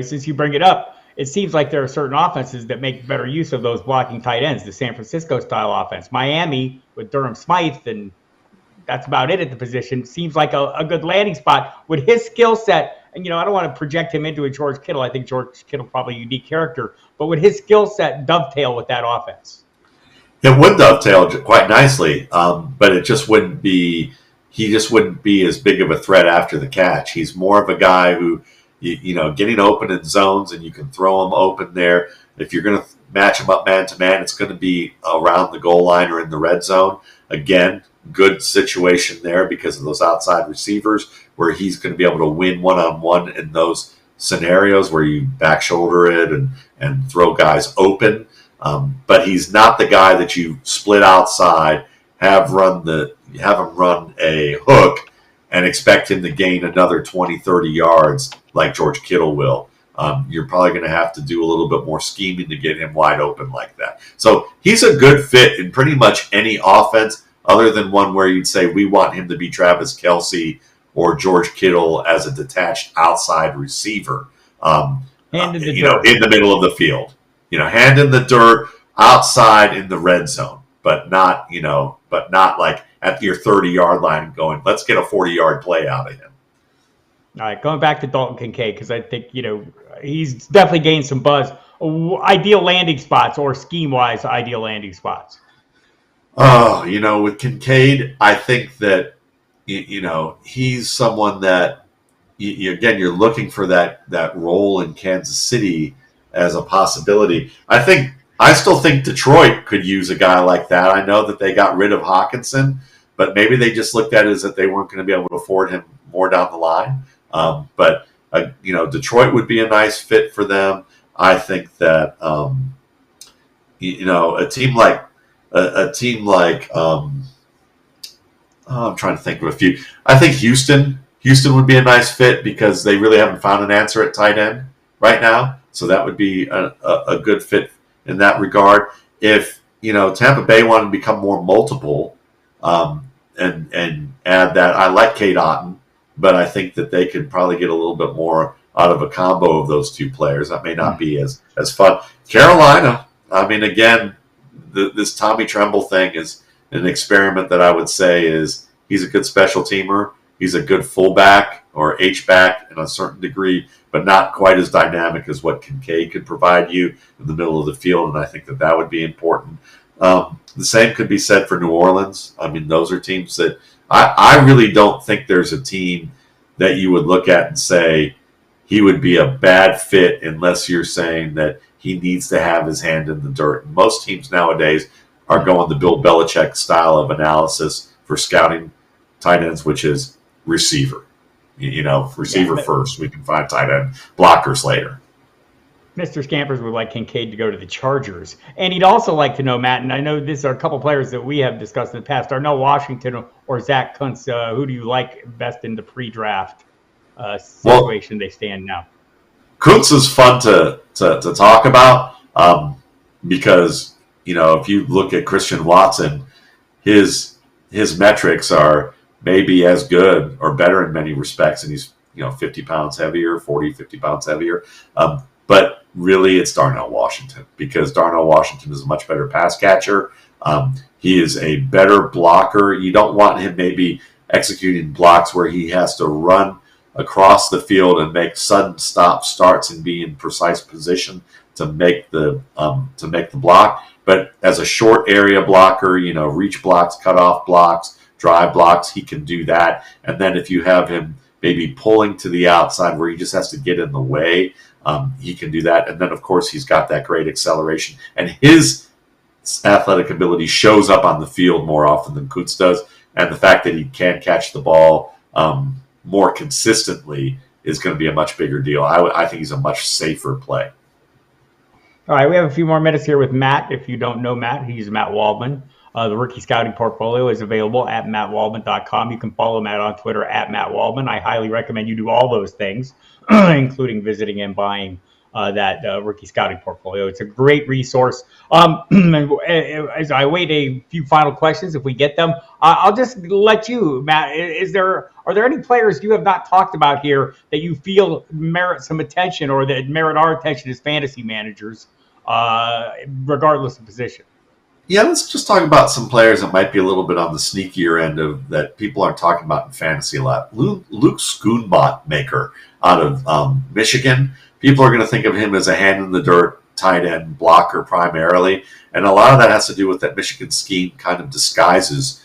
since you bring it up, it seems like there are certain offenses that make better use of those blocking tight ends, the San Francisco style offense. Miami with Durham Smythe, and that's about it at the position, seems like a good landing spot. With his skill set, and I don't want to project him into a George Kittle. I think George Kittle probably a unique character, but would his skill set dovetail with that offense? It would dovetail quite nicely, but it just wouldn't be. He just wouldn't be as big of a threat after the catch. He's more of a guy who, getting open in zones, and you can throw him open there. If you're going to match him up man to man, it's going to be around the goal line or in the red zone. Again, good situation there because of those outside receivers where he's going to be able to win one-on-one in those scenarios where you back shoulder it and throw guys open. But he's not the guy that you split outside, have him run a hook and expect him to gain another 20, 30 yards like George Kittle will. You're probably going to have to do a little bit more scheming to get him wide open like that. So he's a good fit in pretty much any offense other than one where you'd say we want him to be Travis Kelce or George Kittle as a detached outside receiver. In the middle of the field. Hand in the dirt, outside in the red zone, but not like at your 30-yard line going, let's get a 40-yard play out of him. All right, going back to Dalton Kincaid, because I think, he's definitely gained some buzz. Ideal landing spots or scheme-wise, ideal landing spots. Oh, with Kincaid, I think that, he's someone that, you're looking for that role in Kansas City as a possibility. I still think Detroit could use a guy like that. I know that they got rid of Hawkinson, but maybe they just looked at it as that they weren't going to be able to afford him more down the line. But Detroit would be a nice fit for them. I think that a team like I'm trying to think of a few. I think Houston would be a nice fit because they really haven't found an answer at tight end right now. So that would be a good fit in that regard. If Tampa Bay wanted to become more multiple and add that, I like Kate Otten, but I think that they could probably get a little bit more out of a combo of those two players. That may not be as fun. Carolina, again, this Tommy Tremble thing is an experiment that I would say is he's a good special teamer. He's a good fullback or H-back in a certain degree, but not quite as dynamic as what Kincaid could provide you in the middle of the field, and I think that would be important. The same could be said for New Orleans. Those are teams that I really don't think there's a team that you would look at and say he would be a bad fit unless you're saying that he needs to have his hand in the dirt. And most teams nowadays are going the Bill Belichick style of analysis for scouting tight ends, which is receiver. Receiver first. We can find tight end blockers later. Mr. Scampers would like Kincaid to go to the Chargers. And he'd also like to know, Matt, and I know these are a couple players that we have discussed in the past, Darnell Washington or Zach Kuntz. Who do you like best in the pre-draft situation they stand now? Kuntz is fun to talk about because, if you look at Christian Watson, his metrics are maybe as good or better in many respects, and he's 50 pounds heavier, 40, 50 pounds heavier. But really, it's Darnell Washington because Darnell Washington is a much better pass catcher. He is a better blocker. You don't want him maybe executing blocks where he has to run across the field and make sudden stop starts and be in precise position to make the block. But as a short area blocker, reach blocks, cutoff blocks, drive blocks, he can do that. And then if you have him maybe pulling to the outside where he just has to get in the way, he can do that. And then, of course, he's got that great acceleration. And his athletic ability shows up on the field more often than Coots does. And the fact that he can catch the ball more consistently is going to be a much bigger deal. I think he's a much safer play. All right, we have a few more minutes here with Matt. If you don't know Matt, he's Matt Waldman. The rookie scouting portfolio is available at mattwaldman.com. You can follow Matt on Twitter at Matt Waldman. I highly recommend you do all those things, including visiting and buying that rookie scouting portfolio. It's a great resource. As I wait a few final questions, if we get them, I'll just let you, Matt. Are there any players you have not talked about here that you feel merit some attention or that merit our attention as fantasy managers, regardless of position? Yeah, let's just talk about some players that might be a little bit on the sneakier end of that people aren't talking about in fantasy a lot. Luke Schoonmaker out of Michigan. People are going to think of him as a hand in the dirt tight end blocker primarily, and a lot of that has to do with that Michigan scheme kind of disguises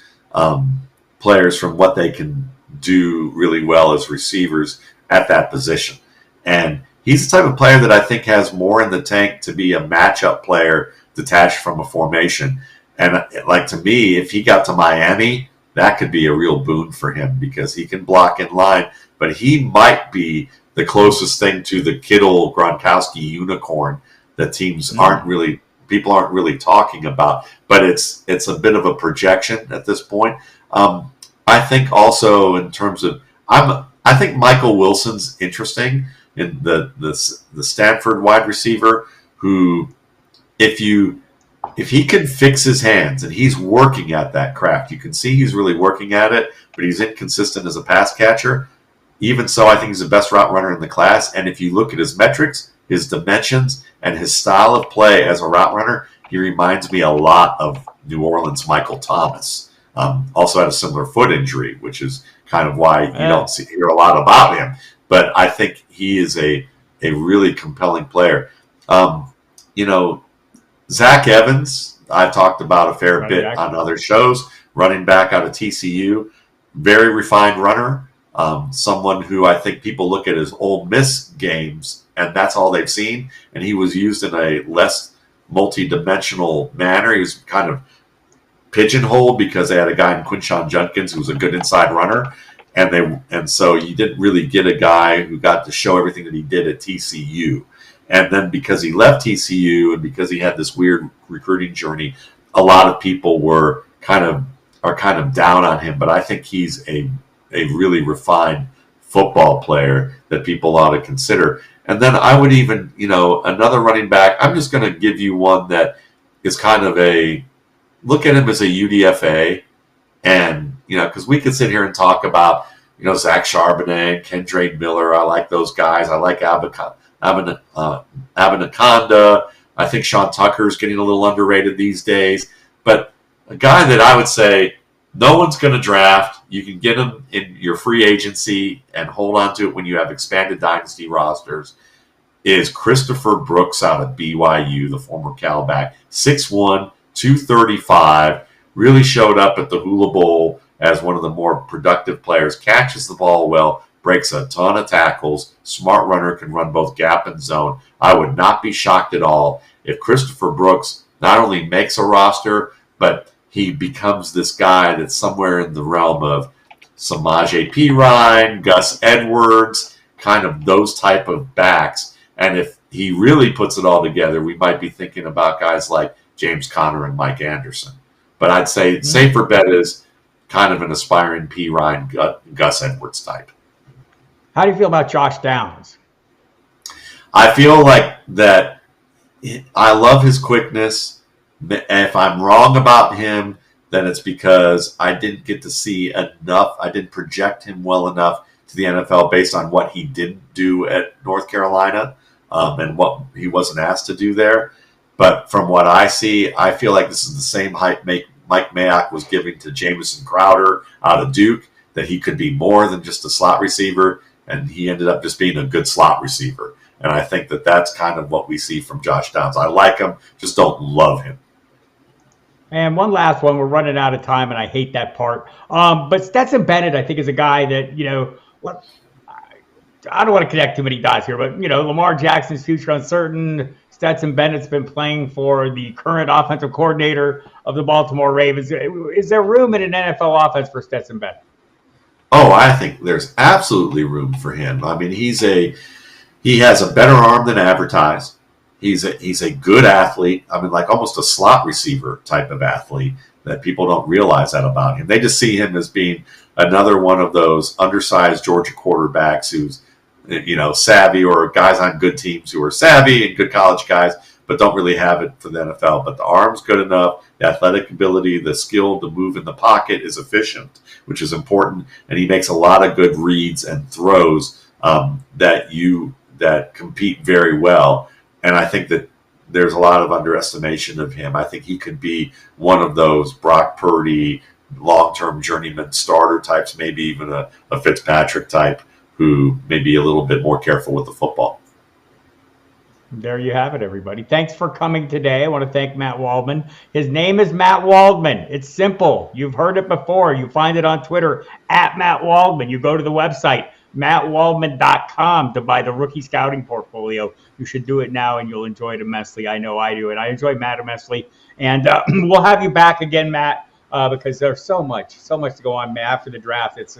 players from what they can do really well as receivers at that position. And he's the type of player that I think has more in the tank to be a matchup player detached from a formation. And like, to me, if he got to Miami, that could be a real boon for him because he can block in line, but he might be the closest thing to the Kittle Gronkowski unicorn that people aren't really talking about, but it's a bit of a projection at this point. I think also in terms of, I think Michael Wilson's interesting in the Stanford wide receiver who, if he can fix his hands, and he's working at that craft, you can see he's really working at it, but he's inconsistent as a pass catcher. Even so, I think he's the best route runner in the class. And if you look at his metrics, his dimensions, and his style of play as a route runner, he reminds me a lot of New Orleans Michael Thomas. Also had a similar foot injury, which is kind of why you don't hear a lot about him. But I think he is a really compelling player. Zach Evans, I've talked about a fair bit on other shows, running back out of TCU, very refined runner, someone who I think people look at his Ole Miss games, and that's all they've seen, and he was used in a less multi-dimensional manner. He was kind of pigeonholed because they had a guy in Quinshon Judkins who was a good inside runner, and so you didn't really get a guy who got to show everything that he did at TCU. And then because he left TCU and because he had this weird recruiting journey, a lot of people are kind of down on him. But I think he's a really refined football player that people ought to consider. And then I would even, another running back, I'm just going to give you one that is kind of look at him as a UDFA. And, because we could sit here and talk about, Zach Charbonnet, Kendrade Miller. I like those guys. I like Abinaconda. I think Sean Tucker's getting a little underrated these days. But a guy that I would say no one's going to draft, you can get him in your free agency and hold on to it when you have expanded dynasty rosters, is Christopher Brooks out of BYU, the former Cal back. 6'1", 235, really showed up at the Hula Bowl as one of the more productive players, catches the ball well, breaks a ton of tackles, smart runner, can run both gap and zone. I would not be shocked at all if Christopher Brooks not only makes a roster, but he becomes this guy that's somewhere in the realm of Samaje Perine, Gus Edwards, kind of those type of backs. And if he really puts it all together, we might be thinking about guys like James Conner and Mike Anderson. But I'd say safer bet is kind of an aspiring Perine, Gus Edwards type. How do you feel about Josh Downs? I feel like that I love his quickness. If I'm wrong about him, then it's because I didn't get to see enough. I didn't project him well enough to the NFL based on what he didn't do at North Carolina and what he wasn't asked to do there. But from what I see, I feel like this is the same hype Mike Mayock was giving to Jamison Crowder out of Duke. that he could be more than just a slot receiver, and he ended up just being a good slot receiver. And I think that that's kind of what we see from Josh Downs. I like him, just don't love him. And one last one. We're running out of time, and I hate that part. But Stetson Bennett, I think, is a guy that, what I don't want to connect too many dots here, but Lamar Jackson's future uncertain. Stetson Bennett's been playing for the current offensive coordinator of the Baltimore Ravens. Is there room in an NFL offense for Stetson Bennett? Oh, I think there's absolutely room for him. I mean, he has a better arm than advertised. He's a good athlete. I mean, like almost a slot receiver type of athlete that people don't realize that about him. They just see him as being another one of those undersized Georgia quarterbacks who's savvy, or guys on good teams who are savvy and good college guys, but don't really have it for the NFL. But the arm's good enough, the athletic ability, the skill to move in the pocket is efficient, which is important. And he makes a lot of good reads and throws that compete very well. And I think that there's a lot of underestimation of him. I think he could be one of those Brock Purdy, long-term journeyman starter types, maybe even a Fitzpatrick type, who may be a little bit more careful with the football. There you have it, everybody. Thanks for coming today. I want to thank Matt Waldman. His name is Matt Waldman. It's simple. You've heard it before. You find it on Twitter at Matt Waldman. You go to the website, mattwaldman.com, to buy the rookie scouting portfolio. You should do it now, and you'll enjoy it immensely. I know I do, and I enjoy Matt immensely. And we'll have you back again, Matt, because there's so much to go on after the draft. It's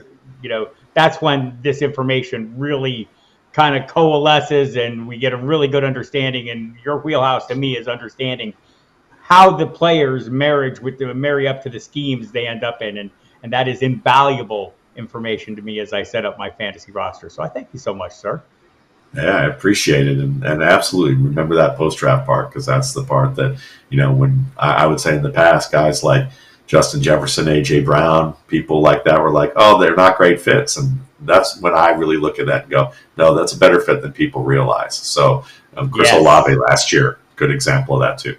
that's when this information really kind of coalesces and we get a really good understanding. And your wheelhouse to me is understanding how the players marry up to the schemes they end up in, and that is invaluable information to me as I set up my fantasy roster. So I thank you so much, sir. Yeah, I appreciate it, and absolutely remember that post-draft part, because that's the part that when I would say in the past, guys like Justin Jefferson, A.J. Brown, people like that were like, oh, they're not great fits. And that's when I really look at that and go, no, that's a better fit than people realize. So Chris Olave last year, good example of that too.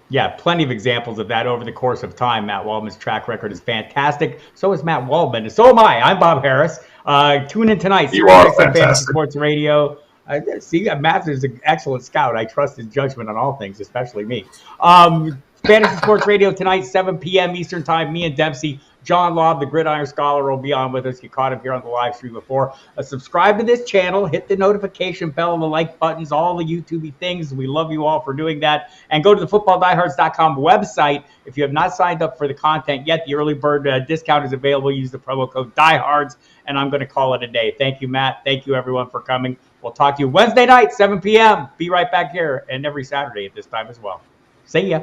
Yeah, plenty of examples of that over the course of time. Matt Waldman's track record is fantastic. So is Matt Waldman. And so am I. I'm Bob Harris. Tune in tonight. You are fantastic. Fantasy Sports Radio. See, Matt is an excellent scout. I trust his judgment on all things, especially me. Fantasy Sports Radio tonight, 7 p.m. Eastern Time. Me and Dempsey. John Lobb, the Gridiron Scholar, will be on with us. You caught him here on the live stream before. Subscribe to this channel. Hit the notification bell and the like buttons, all the YouTube things. We love you all for doing that. And go to the footballdiehards.com website. If you have not signed up for the content yet, the early bird discount is available. Use the promo code DIEHARDS, and I'm going to call it a day. Thank you, Matt. Thank you, everyone, for coming. We'll talk to you Wednesday night, 7 p.m. Be right back here, and every Saturday at this time as well. See ya.